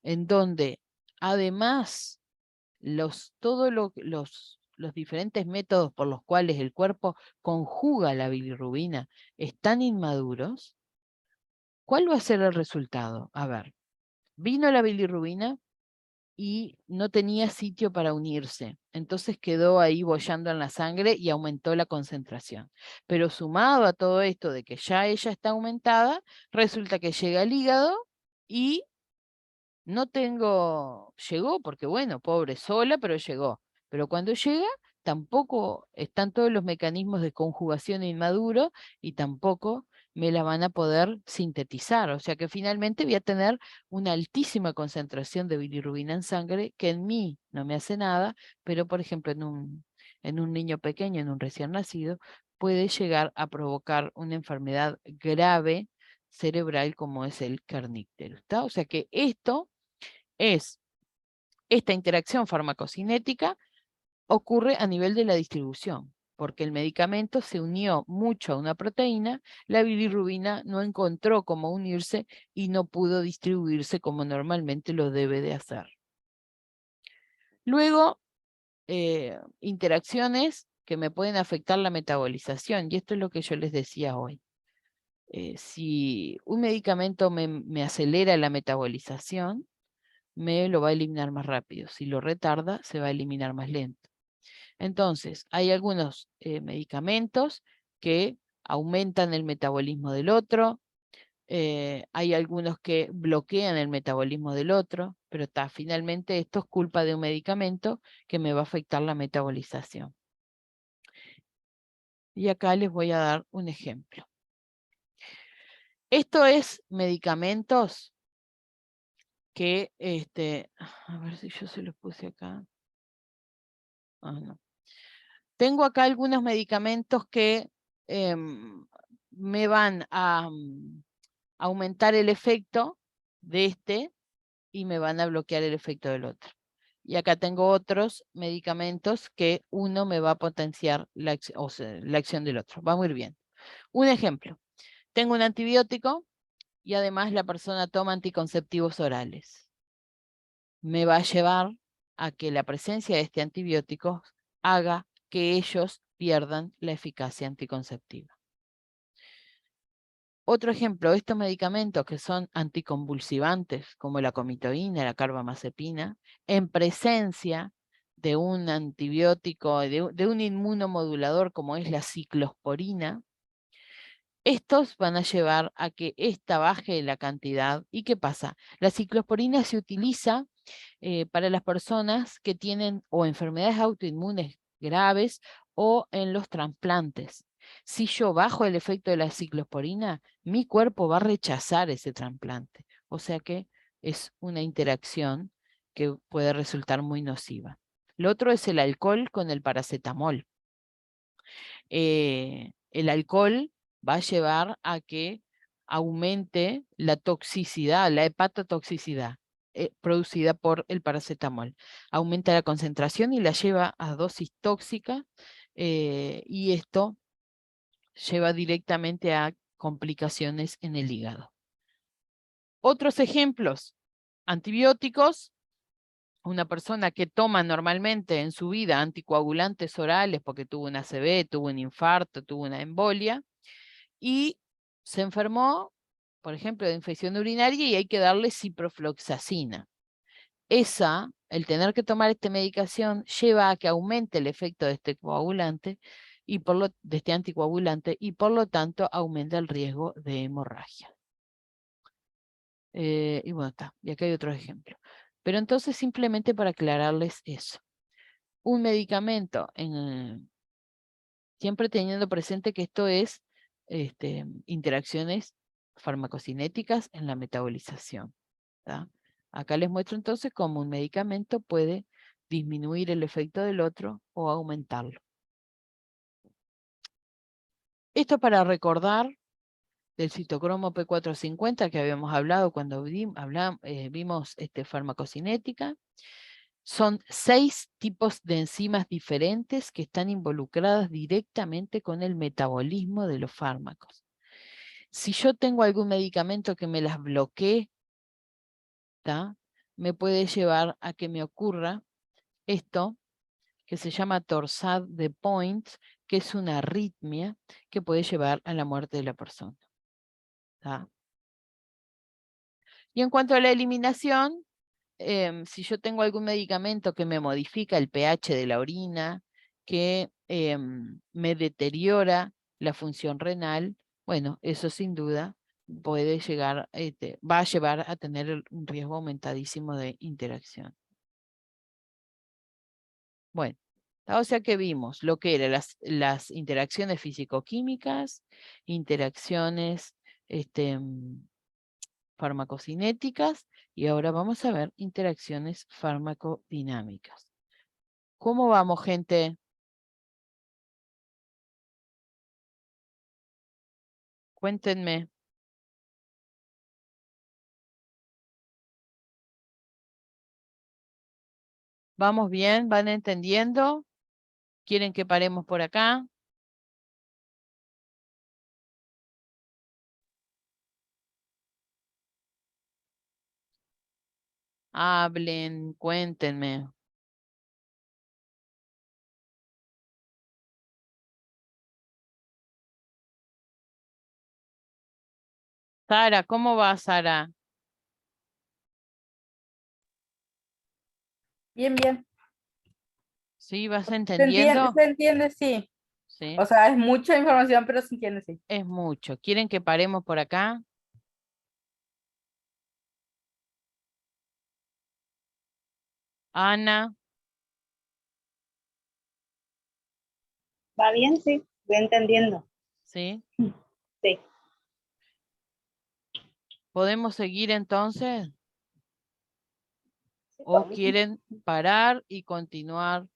en donde además todos los diferentes métodos por los cuales el cuerpo conjuga la bilirrubina están inmaduros, ¿cuál va a ser el resultado? A ver, vino la bilirrubina y no tenía sitio para unirse. Entonces quedó ahí boyando en la sangre y aumentó la concentración. Pero sumado a todo esto de que ya ella está aumentada, resulta que llega al hígado y no llegó porque bueno, pobre, sola, pero llegó. Pero cuando llega, tampoco están todos los mecanismos de conjugación inmaduros y tampoco me la van a poder sintetizar. O sea que finalmente voy a tener una altísima concentración de bilirrubina en sangre que en mí no me hace nada, pero por ejemplo en un niño pequeño, en un recién nacido, puede llegar a provocar una enfermedad grave cerebral como es el Kernicterus, ¿está? O sea que esta interacción farmacocinética ocurre a nivel de la distribución, porque el medicamento se unió mucho a una proteína, la bilirrubina no encontró cómo unirse y no pudo distribuirse como normalmente lo debe de hacer. Luego, interacciones que me pueden afectar la metabolización, y esto es lo que yo les decía hoy. Si un medicamento me acelera la metabolización, me lo va a eliminar más rápido. Si lo retarda, se va a eliminar más lento. Entonces, hay algunos medicamentos que aumentan el metabolismo del otro, hay algunos que bloquean el metabolismo del otro, pero finalmente esto es culpa de un medicamento que me va a afectar la metabolización. Y acá les voy a dar un ejemplo. Esto es medicamentos que, a ver si yo se los puse acá. Ah, no. Tengo acá algunos medicamentos que me van a aumentar el efecto de este y me van a bloquear el efecto del otro. Y acá tengo otros medicamentos que uno me va a potenciar la acción del otro. Va muy bien. Un ejemplo. Tengo un antibiótico y además la persona toma anticonceptivos orales. Me va a llevar a que la presencia de este antibiótico haga que ellos pierdan la eficacia anticonceptiva. Otro ejemplo, estos medicamentos que son anticonvulsivantes, como la comitoína, la carbamazepina, en presencia de un antibiótico, de un inmunomodulador como es la ciclosporina, estos van a llevar a que esta baje la cantidad. ¿Y qué pasa? La ciclosporina se utiliza para las personas que tienen o enfermedades autoinmunes graves o en los trasplantes. Si yo bajo el efecto de la ciclosporina, mi cuerpo va a rechazar ese trasplante. O sea que es una interacción que puede resultar muy nociva. Lo otro es el alcohol con el paracetamol. El alcohol va a llevar a que aumente la toxicidad, la hepatotoxicidad producida por el paracetamol. Aumenta la concentración y la lleva a dosis tóxica y esto lleva directamente a complicaciones en el hígado. Otros ejemplos, antibióticos. Una persona que toma normalmente en su vida anticoagulantes orales porque tuvo una ACV, tuvo un infarto, tuvo una embolia y se enfermó, por ejemplo, de infección urinaria y hay que darle ciprofloxacina. El tener que tomar esta medicación lleva a que aumente el efecto de este coagulante de este anticoagulante y por lo tanto aumenta el riesgo de hemorragia. Y bueno, está. Y acá hay otro ejemplo. Pero entonces simplemente para aclararles eso. Un medicamento, siempre teniendo presente que esto es interacciones farmacocinéticas en la metabolización. ¿Tá? Acá les muestro entonces cómo un medicamento puede disminuir el efecto del otro o aumentarlo. Esto para recordar del citocromo P450 que habíamos hablado cuando vimos farmacocinética. Son 6 tipos de enzimas diferentes que están involucradas directamente con el metabolismo de los fármacos. Si yo tengo algún medicamento que me las bloquee, me puede llevar a que me ocurra esto que se llama torsade de Points, que es una arritmia que puede llevar a la muerte de la persona. ¿Tá? Y en cuanto a la eliminación, si yo tengo algún medicamento que me modifica el pH de la orina, que me deteriora la función renal, bueno, eso sin duda puede llegar, va a llevar a tener un riesgo aumentadísimo de interacción. Bueno, o sea que vimos lo que eran las interacciones físico-químicas, interacciones farmacocinéticas, y ahora vamos a ver interacciones farmacodinámicas. ¿Cómo vamos, gente? Cuéntenme. ¿Vamos bien? ¿Van entendiendo? ¿Quieren que paremos por acá? Hablen, cuéntenme. Sara, ¿cómo va, Sara? Bien, bien. ¿Sí? ¿Vas entendiendo? Se entiende, sí. Sí. O sea, es mucha información, pero se entiende, sí. Es mucho. ¿Quieren que paremos por acá? Ana, ¿Va bien? Sí, voy entendiendo. ¿sí? Sí. ¿Podemos seguir entonces? Sí, ¿O por mí. quieren parar y continuar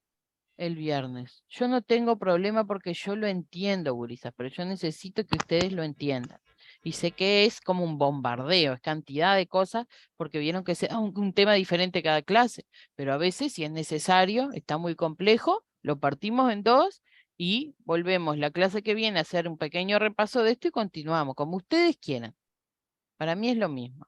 el viernes? Yo no tengo problema porque yo lo entiendo, gurisas, pero yo necesito que ustedes lo entiendan. Y sé que es como un bombardeo, es cantidad de cosas, porque vieron que es un tema diferente cada clase, pero a veces si es necesario, está muy complejo, lo partimos en dos y volvemos la clase que viene a hacer un pequeño repaso de esto y continuamos, como ustedes quieran. Para mí es lo mismo.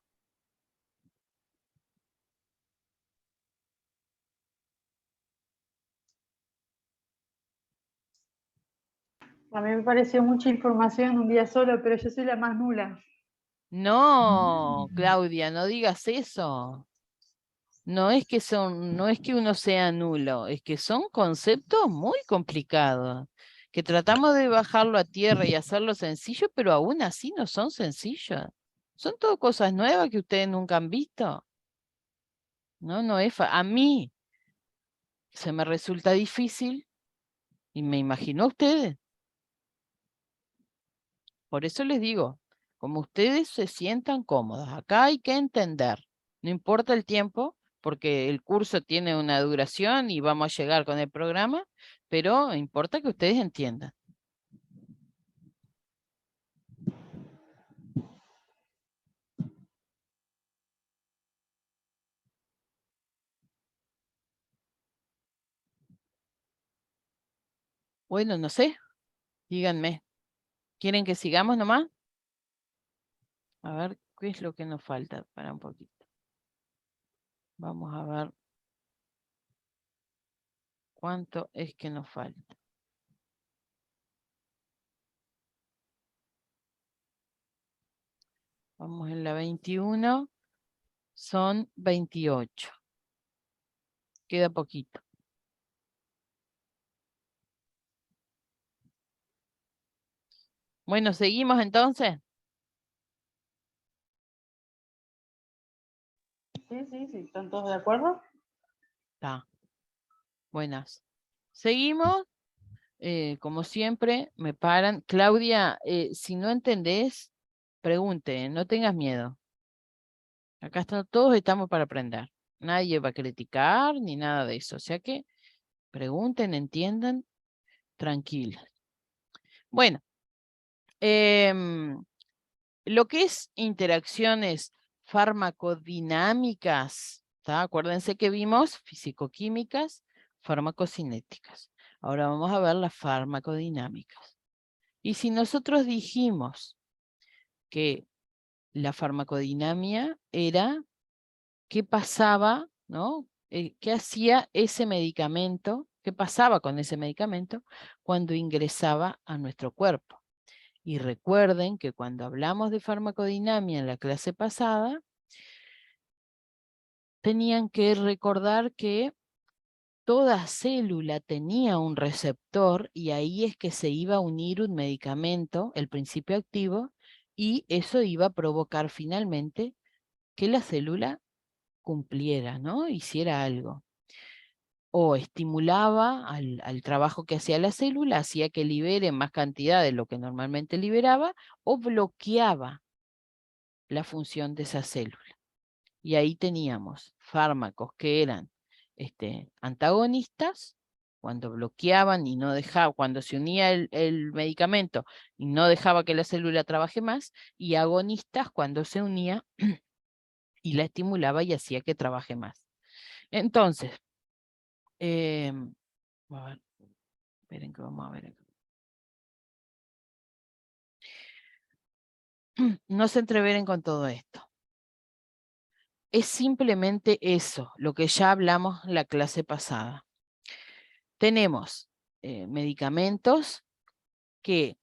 A mí me pareció mucha información en un día solo, pero yo soy la más nula. No, Claudia, no digas eso. No es que no es que uno sea nulo, es que son conceptos muy complicados, que tratamos de bajarlo a tierra y hacerlo sencillo, pero aún así no son sencillos. Son todo cosas nuevas que ustedes nunca han visto. No, no es a mí se me resulta difícil y me imagino a ustedes. Por eso les digo, como ustedes se sientan cómodos, acá hay que entender, no importa el tiempo, porque el curso tiene una duración y vamos a llegar con el programa, pero importa que ustedes entiendan. Bueno, no sé, díganme, ¿quieren que sigamos nomás? A ver, ¿qué es lo que nos falta para un poquito? Vamos a ver cuánto es que nos falta. Vamos en la 21, son 28. Queda poquito. Bueno, ¿seguimos entonces? Sí, ¿están todos de acuerdo? Está. Buenas. Seguimos. Como siempre, me paran. Claudia, si no entendés, pregunte, no tengas miedo. Acá todos estamos para aprender. Nadie va a criticar ni nada de eso. O sea que pregunten, entiendan, tranquilos. Bueno, lo que es interacciones farmacodinámicas, ¿tá? Acuérdense que vimos fisicoquímicas, farmacocinéticas. Ahora vamos a ver las farmacodinámicas. Y si nosotros dijimos que la farmacodinamia era qué pasaba, ¿no? ¿Qué hacía ese medicamento? ¿Qué pasaba con ese medicamento cuando ingresaba a nuestro cuerpo? Y recuerden que cuando hablamos de farmacodinamia en la clase pasada, tenían que recordar que toda célula tenía un receptor y ahí es que se iba a unir un medicamento, el principio activo, y eso iba a provocar finalmente que la célula cumpliera, ¿no? Hiciera algo. O estimulaba al trabajo que hacía la célula, hacía que libere más cantidad de lo que normalmente liberaba, o bloqueaba la función de esa célula. Y ahí teníamos fármacos que eran antagonistas, cuando bloqueaban y no dejaban, cuando se unía el medicamento y no dejaba que la célula trabaje más, y agonistas cuando se unía y la estimulaba y hacía que trabaje más. Entonces, a ver, esperen que vamos a ver acá. No se entreveren con todo esto. Es simplemente eso, lo que ya hablamos la clase pasada. Tenemos medicamentos que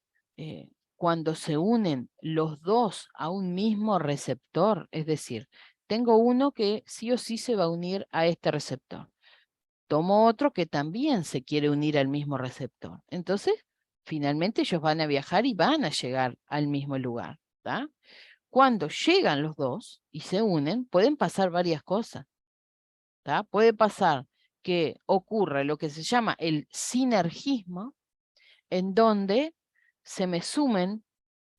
cuando se unen los dos a un mismo receptor, es decir, tengo uno que sí o sí se va a unir a este receptor. Tomo otro que también se quiere unir al mismo receptor. Entonces, finalmente ellos van a viajar y van a llegar al mismo lugar, ¿tá? Cuando llegan los dos y se unen, pueden pasar varias cosas, ¿tá? Puede pasar que ocurra lo que se llama el sinergismo, en donde se me sumen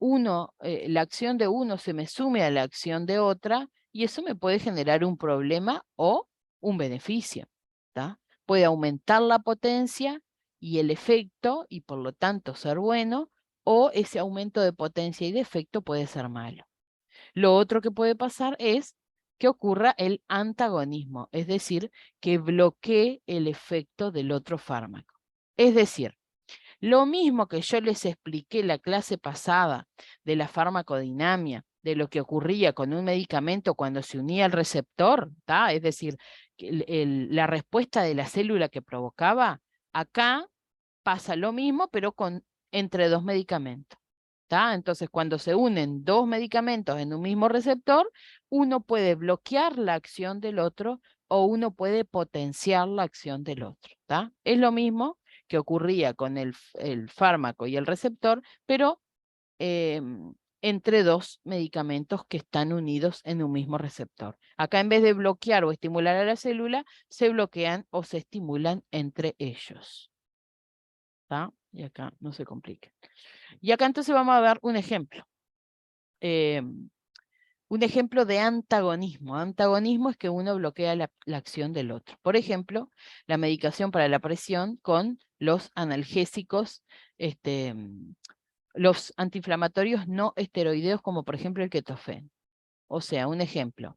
la acción de uno se me sume a la acción de otra, y eso me puede generar un problema o un beneficio, ¿tá? Puede aumentar la potencia y el efecto, y por lo tanto ser bueno, o ese aumento de potencia y de efecto puede ser malo. Lo otro que puede pasar es que ocurra el antagonismo, es decir, que bloquee el efecto del otro fármaco. Es decir, lo mismo que yo les expliqué la clase pasada de la farmacodinamia, de lo que ocurría con un medicamento cuando se unía al receptor, ¿tá? Es decir, la respuesta de la célula que provocaba, acá pasa lo mismo, pero entre dos medicamentos. ¿Tá? Entonces, cuando se unen dos medicamentos en un mismo receptor, uno puede bloquear la acción del otro o uno puede potenciar la acción del otro. ¿Tá? Es lo mismo que ocurría con el fármaco y el receptor, pero entre dos medicamentos que están unidos en un mismo receptor. Acá, en vez de bloquear o estimular a la célula, se bloquean o se estimulan entre ellos. ¿Tá? Y acá no se complica. Y acá entonces vamos a dar un ejemplo. Un ejemplo de antagonismo. Antagonismo es que uno bloquea la acción del otro. Por ejemplo, la medicación para la presión con los analgésicos, los antiinflamatorios no esteroideos, como por ejemplo el ketofén. O sea, un ejemplo.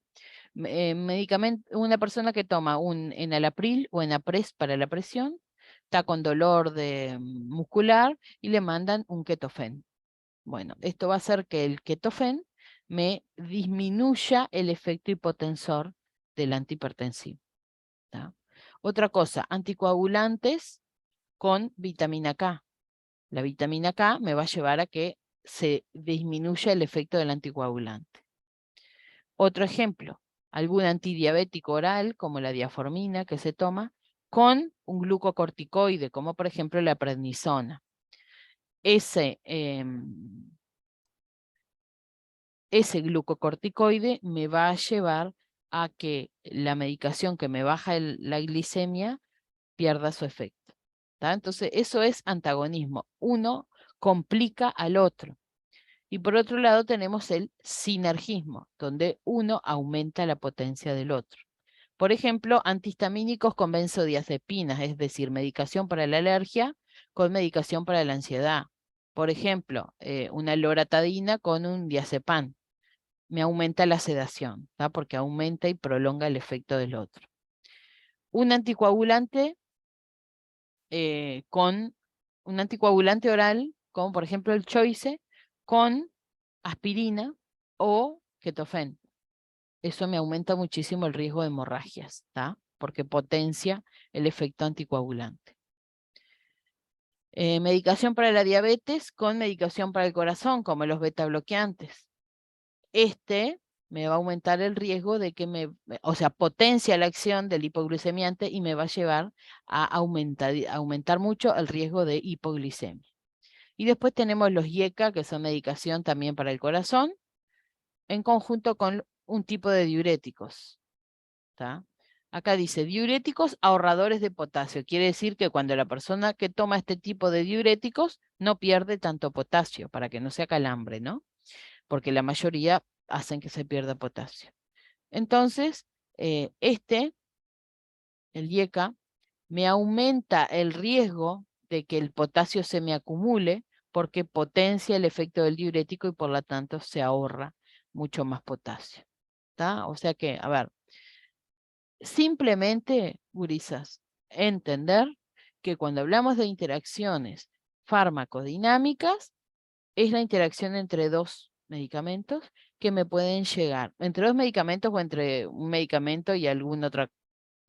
Una persona que toma un enalapril o enapres para la presión, está con dolor muscular y le mandan un ketofén. Bueno, esto va a hacer que el ketofén me disminuya el efecto hipotensor del antihipertensivo. ¿Tá? Otra cosa, anticoagulantes con vitamina K. La vitamina K me va a llevar a que se disminuya el efecto del anticoagulante. Otro ejemplo, algún antidiabético oral, como la diaformina que se toma, con un glucocorticoide, como por ejemplo la prednisona. Ese glucocorticoide me va a llevar a que la medicación que me baja la glicemia pierda su efecto. ¿Tá? Entonces, eso es antagonismo. Uno complica al otro. Y por otro lado tenemos el sinergismo, donde uno aumenta la potencia del otro. Por ejemplo, antihistamínicos con benzodiazepinas, es decir, medicación para la alergia con medicación para la ansiedad. Por ejemplo, una loratadina con un diazepam. Me aumenta la sedación, ¿tá? Porque aumenta y prolonga el efecto del otro. Un anticoagulante oral, como por ejemplo el Choice, con aspirina o ketofén. Eso me aumenta muchísimo el riesgo de hemorragias, ¿tá? Porque potencia el efecto anticoagulante. Medicación para la diabetes con medicación para el corazón, como los beta bloqueantes. me va a aumentar el riesgo de que o sea, potencia la acción del hipoglucemiante y me va a llevar a aumentar mucho el riesgo de hipoglicemia. Y después tenemos los IECA, que son medicación también para el corazón, en conjunto con un tipo de diuréticos. ¿Tá? Acá dice, diuréticos ahorradores de potasio. Quiere decir que cuando la persona que toma este tipo de diuréticos no pierde tanto potasio, para que no sea calambre, ¿no? Porque la mayoría hacen que se pierda potasio. Entonces, el IECA, me aumenta el riesgo de que el potasio se me acumule porque potencia el efecto del diurético y por lo tanto se ahorra mucho más potasio. ¿Tá? O sea que, a ver, simplemente, gurisas, entender que cuando hablamos de interacciones farmacodinámicas, es la interacción entre dos medicamentos que me pueden llegar, entre dos medicamentos o entre un medicamento y algún otro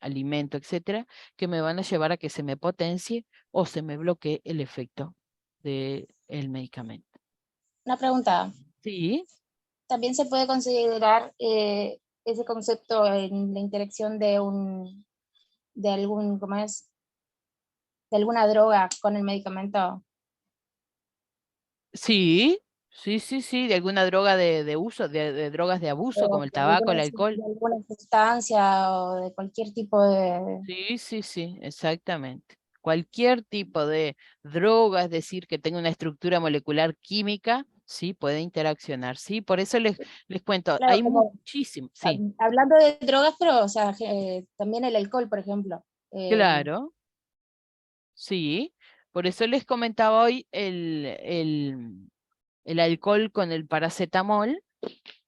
alimento, etcétera, que me van a llevar a que se me potencie o se me bloquee el efecto del medicamento. Una pregunta. Sí, ¿También se puede considerar ese concepto en la interacción de algún, ¿cómo es? De alguna droga con el medicamento? sí, sí, de alguna droga de uso, de drogas de abuso, como O el tabaco, el alcohol. de alguna sustancia o de cualquier tipo de... Sí, exactamente. Cualquier tipo de droga, es decir, que tenga una estructura molecular química, sí, puede interaccionar. Sí, por eso les cuento, Claro, hay como muchísimo, sí, hablando de drogas, pero o sea, también el alcohol, por ejemplo. claro, sí. Por eso les comentaba hoy el alcohol con el paracetamol.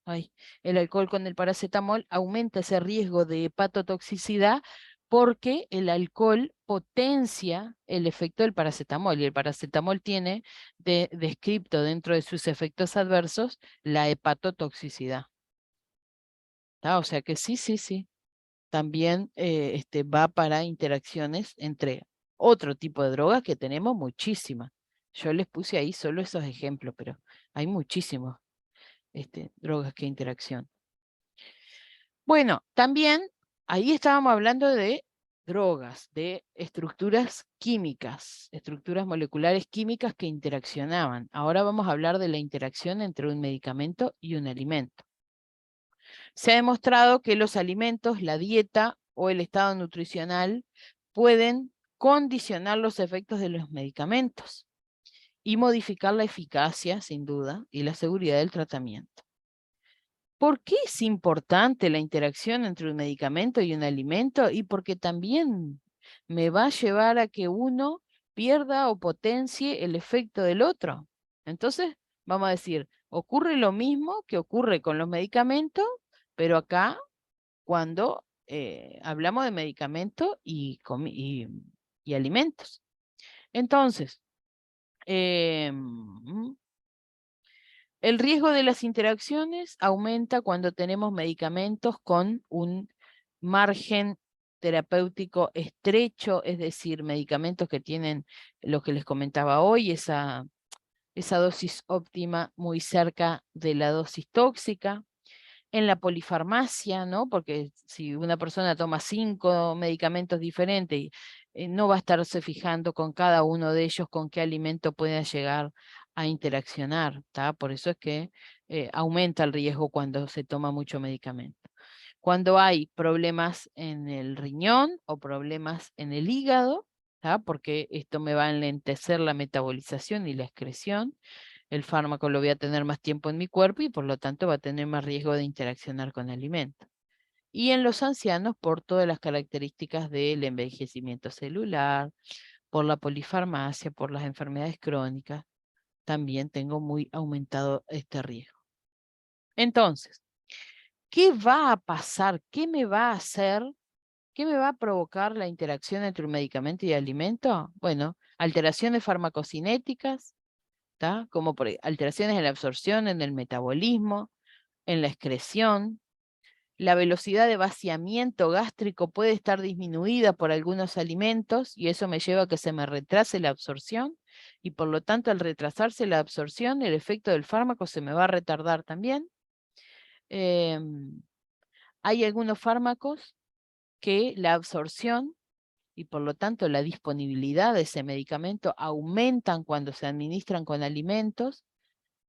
Ay, el alcohol con el paracetamol aumenta ese riesgo de hepatotoxicidad porque el alcohol potencia el efecto del paracetamol y el paracetamol tiene descripto dentro de sus efectos adversos la hepatotoxicidad. ¿Tá? O sea que sí. También va para interacciones entre otro tipo de drogas que tenemos muchísimas. Yo les puse ahí solo esos ejemplos, pero hay muchísimas drogas que interacción. Bueno, también ahí estábamos hablando de drogas, de estructuras químicas, estructuras moleculares químicas que interaccionaban. Ahora vamos a hablar de la interacción entre un medicamento y un alimento. Se ha demostrado que los alimentos, la dieta o el estado nutricional pueden condicionar los efectos de los medicamentos y modificar la eficacia, sin duda, y la seguridad del tratamiento. ¿Por qué es importante la interacción entre un medicamento y un alimento? Y porque también me va a llevar a que uno pierda o potencie el efecto del otro. Entonces, vamos a decir, ocurre lo mismo que ocurre con los medicamentos, pero acá cuando hablamos de medicamentos y alimentos. Entonces, el riesgo de las interacciones aumenta cuando tenemos medicamentos con un margen terapéutico estrecho, es decir, medicamentos que tienen lo que les comentaba hoy, esa dosis óptima muy cerca de la dosis tóxica. En la polifarmacia, ¿no? Porque si una persona toma 5 medicamentos diferentes, no va a estarse fijando con cada uno de ellos con qué alimento pueda llegar a interaccionar, ¿tá? Por eso es que aumenta el riesgo cuando se toma mucho medicamento. Cuando hay problemas en el riñón o problemas en el hígado, ¿tá? Porque esto me va a enlentecer la metabolización y la excreción, el fármaco lo voy a tener más tiempo en mi cuerpo y por lo tanto va a tener más riesgo de interaccionar con el alimento. Y en los ancianos por todas las características del envejecimiento celular, por la polifarmacia, por las enfermedades crónicas, también tengo muy aumentado este riesgo. Entonces, ¿qué va a pasar? ¿Qué me va a hacer? ¿Qué me va a provocar la interacción entre un medicamento y alimento? Bueno, alteraciones farmacocinéticas, ¿tá? Como por alteraciones en la absorción, en el metabolismo, en la excreción. La velocidad de vaciamiento gástrico puede estar disminuida por algunos alimentos y eso me lleva a que se me retrase la absorción y por lo tanto al retrasarse la absorción el efecto del fármaco se me va a retardar también. hay algunos fármacos que la absorción y por lo tanto la disponibilidad de ese medicamento aumentan cuando se administran con alimentos.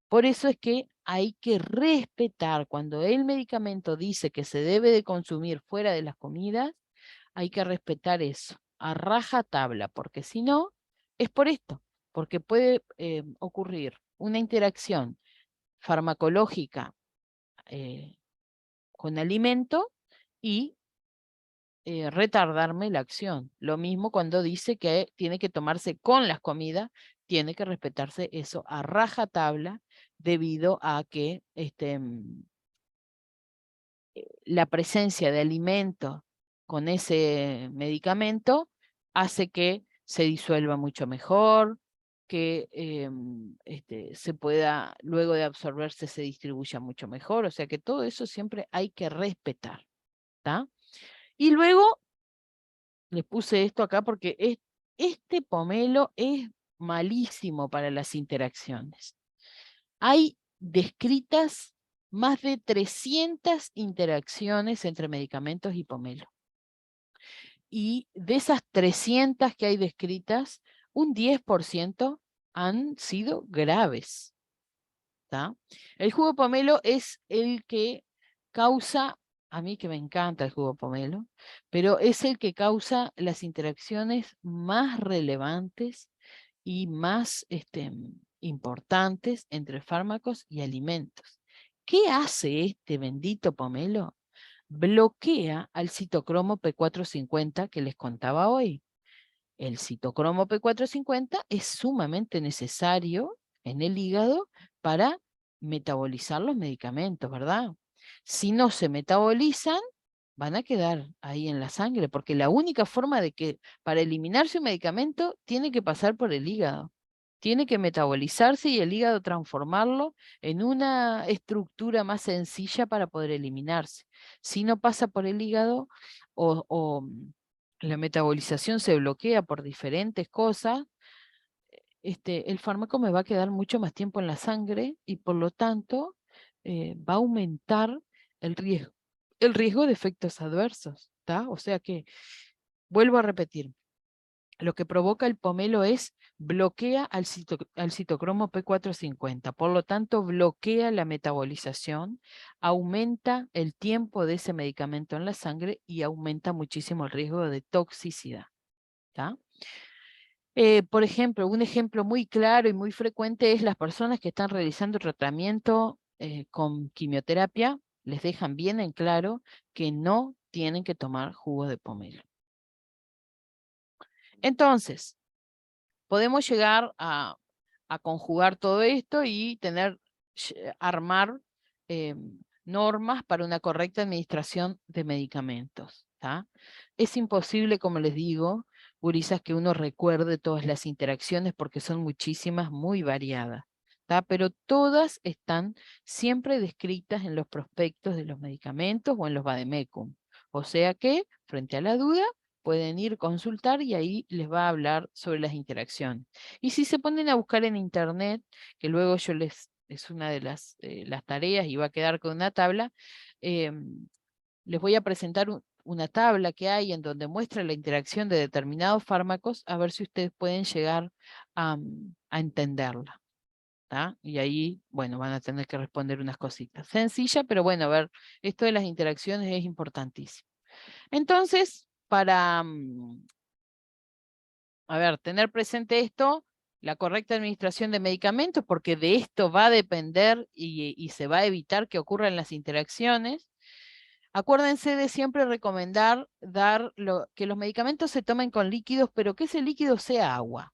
Por eso es que hay que respetar, cuando el medicamento dice que se debe de consumir fuera de las comidas, hay que respetar eso, a rajatabla, porque si no, es por esto, porque puede ocurrir una interacción farmacológica con alimento y retardarme la acción. Lo mismo cuando dice que tiene que tomarse con las comidas, tiene que respetarse eso a rajatabla debido a que la presencia de alimento con ese medicamento hace que se disuelva mucho mejor, que se pueda, luego de absorberse, se distribuya mucho mejor. O sea que todo eso siempre hay que respetar. ¿Tá? Y luego le puse esto acá porque este pomelo es malísimo para las interacciones. Hay descritas más de 300 interacciones entre medicamentos y pomelo. Y de esas 300 que hay descritas, un 10% han sido graves. ¿Tá? El jugo pomelo es el que causa, a mí que me encanta el jugo pomelo, pero es el que causa las interacciones más relevantes y más importantes entre fármacos y alimentos. ¿Qué hace este bendito pomelo? Bloquea al citocromo P450 que les contaba hoy. El citocromo P450 es sumamente necesario en el hígado para metabolizar los medicamentos, ¿verdad? Si no se metabolizan, van a quedar ahí en la sangre, porque la única forma de que para eliminarse un medicamento tiene que pasar por el hígado. Tiene que metabolizarse y el hígado transformarlo en una estructura más sencilla para poder eliminarse. Si no pasa por el hígado o la metabolización se bloquea por diferentes cosas, el fármaco me va a quedar mucho más tiempo en la sangre y por lo tanto va a aumentar el riesgo de efectos adversos. ¿Tá? O sea que, vuelvo a repetir, lo que provoca el pomelo es bloquea al citocromo P450, por lo tanto bloquea la metabolización, aumenta el tiempo de ese medicamento en la sangre y aumenta muchísimo el riesgo de toxicidad. ¿Tá? Por ejemplo, un ejemplo muy claro y muy frecuente es las personas que están realizando tratamiento con quimioterapia, les dejan bien en claro que no tienen que tomar jugo de pomelo. Entonces, podemos llegar a conjugar todo esto y armar normas para una correcta administración de medicamentos. ¿Tá? Es imposible, como les digo, gurisas, que uno recuerde todas las interacciones porque son muchísimas, muy variadas. ¿Tá? Pero todas están siempre descritas en los prospectos de los medicamentos o en los vademecum. O sea que, frente a la duda, pueden ir a consultar y ahí les va a hablar sobre las interacciones. Y si se ponen a buscar en internet, que luego es una de las tareas y va a quedar con una tabla, les voy a presentar una tabla que hay en donde muestra la interacción de determinados fármacos, a ver si ustedes pueden llegar a entenderla. ¿Tá? Y ahí, bueno, van a tener que responder unas cositas. Sencilla, pero bueno, a ver, esto de las interacciones es importantísimo. Entonces, para, tener presente esto, la correcta administración de medicamentos, porque de esto va a depender y se va a evitar que ocurran las interacciones. Acuérdense de siempre recomendar que los medicamentos se tomen con líquidos, pero que ese líquido sea agua,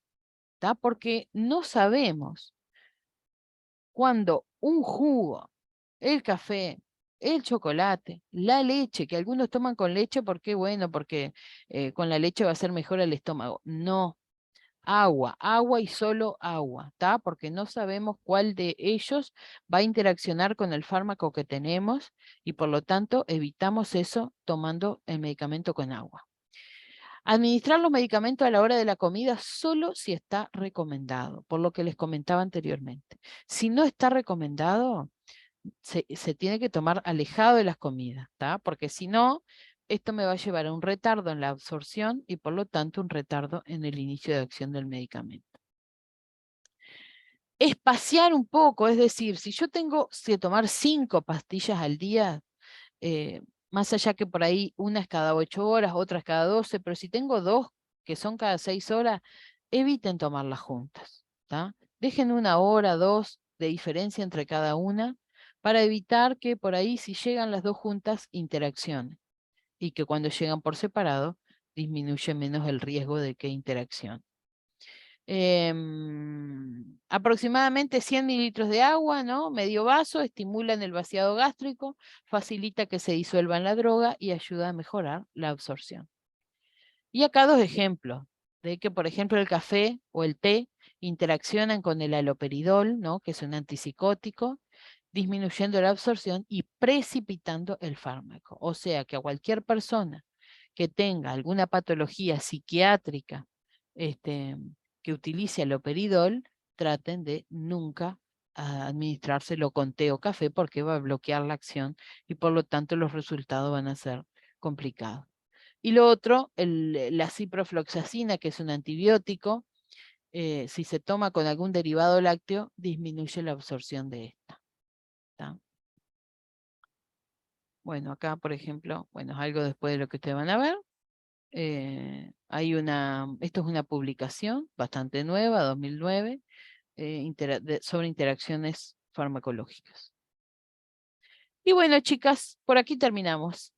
¿tá? Porque no sabemos cuando un jugo, el café, el chocolate, la leche, que algunos toman con leche porque, bueno, porque con la leche va a ser mejor el estómago. No, agua y solo agua, ¿tá? Porque no sabemos cuál de ellos va a interaccionar con el fármaco que tenemos y por lo tanto evitamos eso tomando el medicamento con agua. Administrar los medicamentos a la hora de la comida solo si está recomendado, por lo que les comentaba anteriormente. Si no está recomendado, se tiene que tomar alejado de las comidas, ¿tá? Porque si no, esto me va a llevar a un retardo en la absorción y por lo tanto un retardo en el inicio de acción del medicamento. Espaciar un poco, es decir, si yo tengo que tomar 5 pastillas al día, más allá que por ahí una es cada 8 horas, otra es cada 12, pero si tengo 2 que son cada 6 horas, eviten tomarlas juntas, ¿tá? Dejen 1 hora, 2 de diferencia entre cada una para evitar que por ahí si llegan las 2 juntas interaccionen y que cuando llegan por separado disminuye menos el riesgo de que interaccionen. Aproximadamente 100 mililitros de agua, ¿no? Medio vaso, estimulan el vaciado gástrico, facilita que se disuelva en la droga y ayuda a mejorar la absorción. Y acá 2 ejemplos de que, por ejemplo, el café o el té interaccionan con el haloperidol, ¿no? Que es un antipsicótico, disminuyendo la absorción y precipitando el fármaco. O sea que a cualquier persona que tenga alguna patología psiquiátrica, que utilice haloperidol, traten de nunca administrárselo con té o café porque va a bloquear la acción y por lo tanto los resultados van a ser complicados. Y lo otro, la ciprofloxacina, que es un antibiótico, si se toma con algún derivado lácteo, disminuye la absorción de esta. ¿Tá? Bueno, acá, por ejemplo, bueno, es algo después de lo que ustedes van a ver. Esto es una publicación bastante nueva, 2009, sobre interacciones farmacológicas. Y bueno, chicas, por aquí terminamos.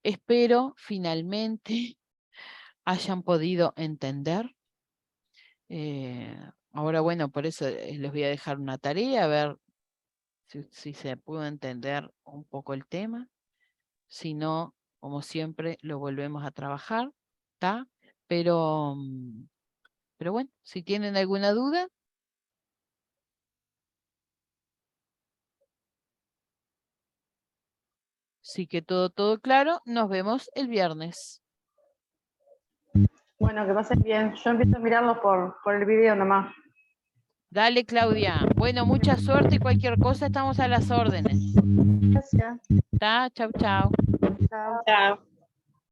Espero finalmente hayan podido entender. Ahora, bueno, por eso les voy a dejar una tarea, a ver si se pudo entender un poco el tema. Si no, como siempre, lo volvemos a trabajar, ¿está? Pero bueno, si tienen alguna duda. Sí que todo claro. Nos vemos el viernes. Bueno, que pasen bien. Yo empiezo a mirarlo por el video nomás. Dale, Claudia. Bueno, mucha suerte y cualquier cosa estamos a las órdenes. Gracias. ¿Está? Chau, chau. Chao. Chao.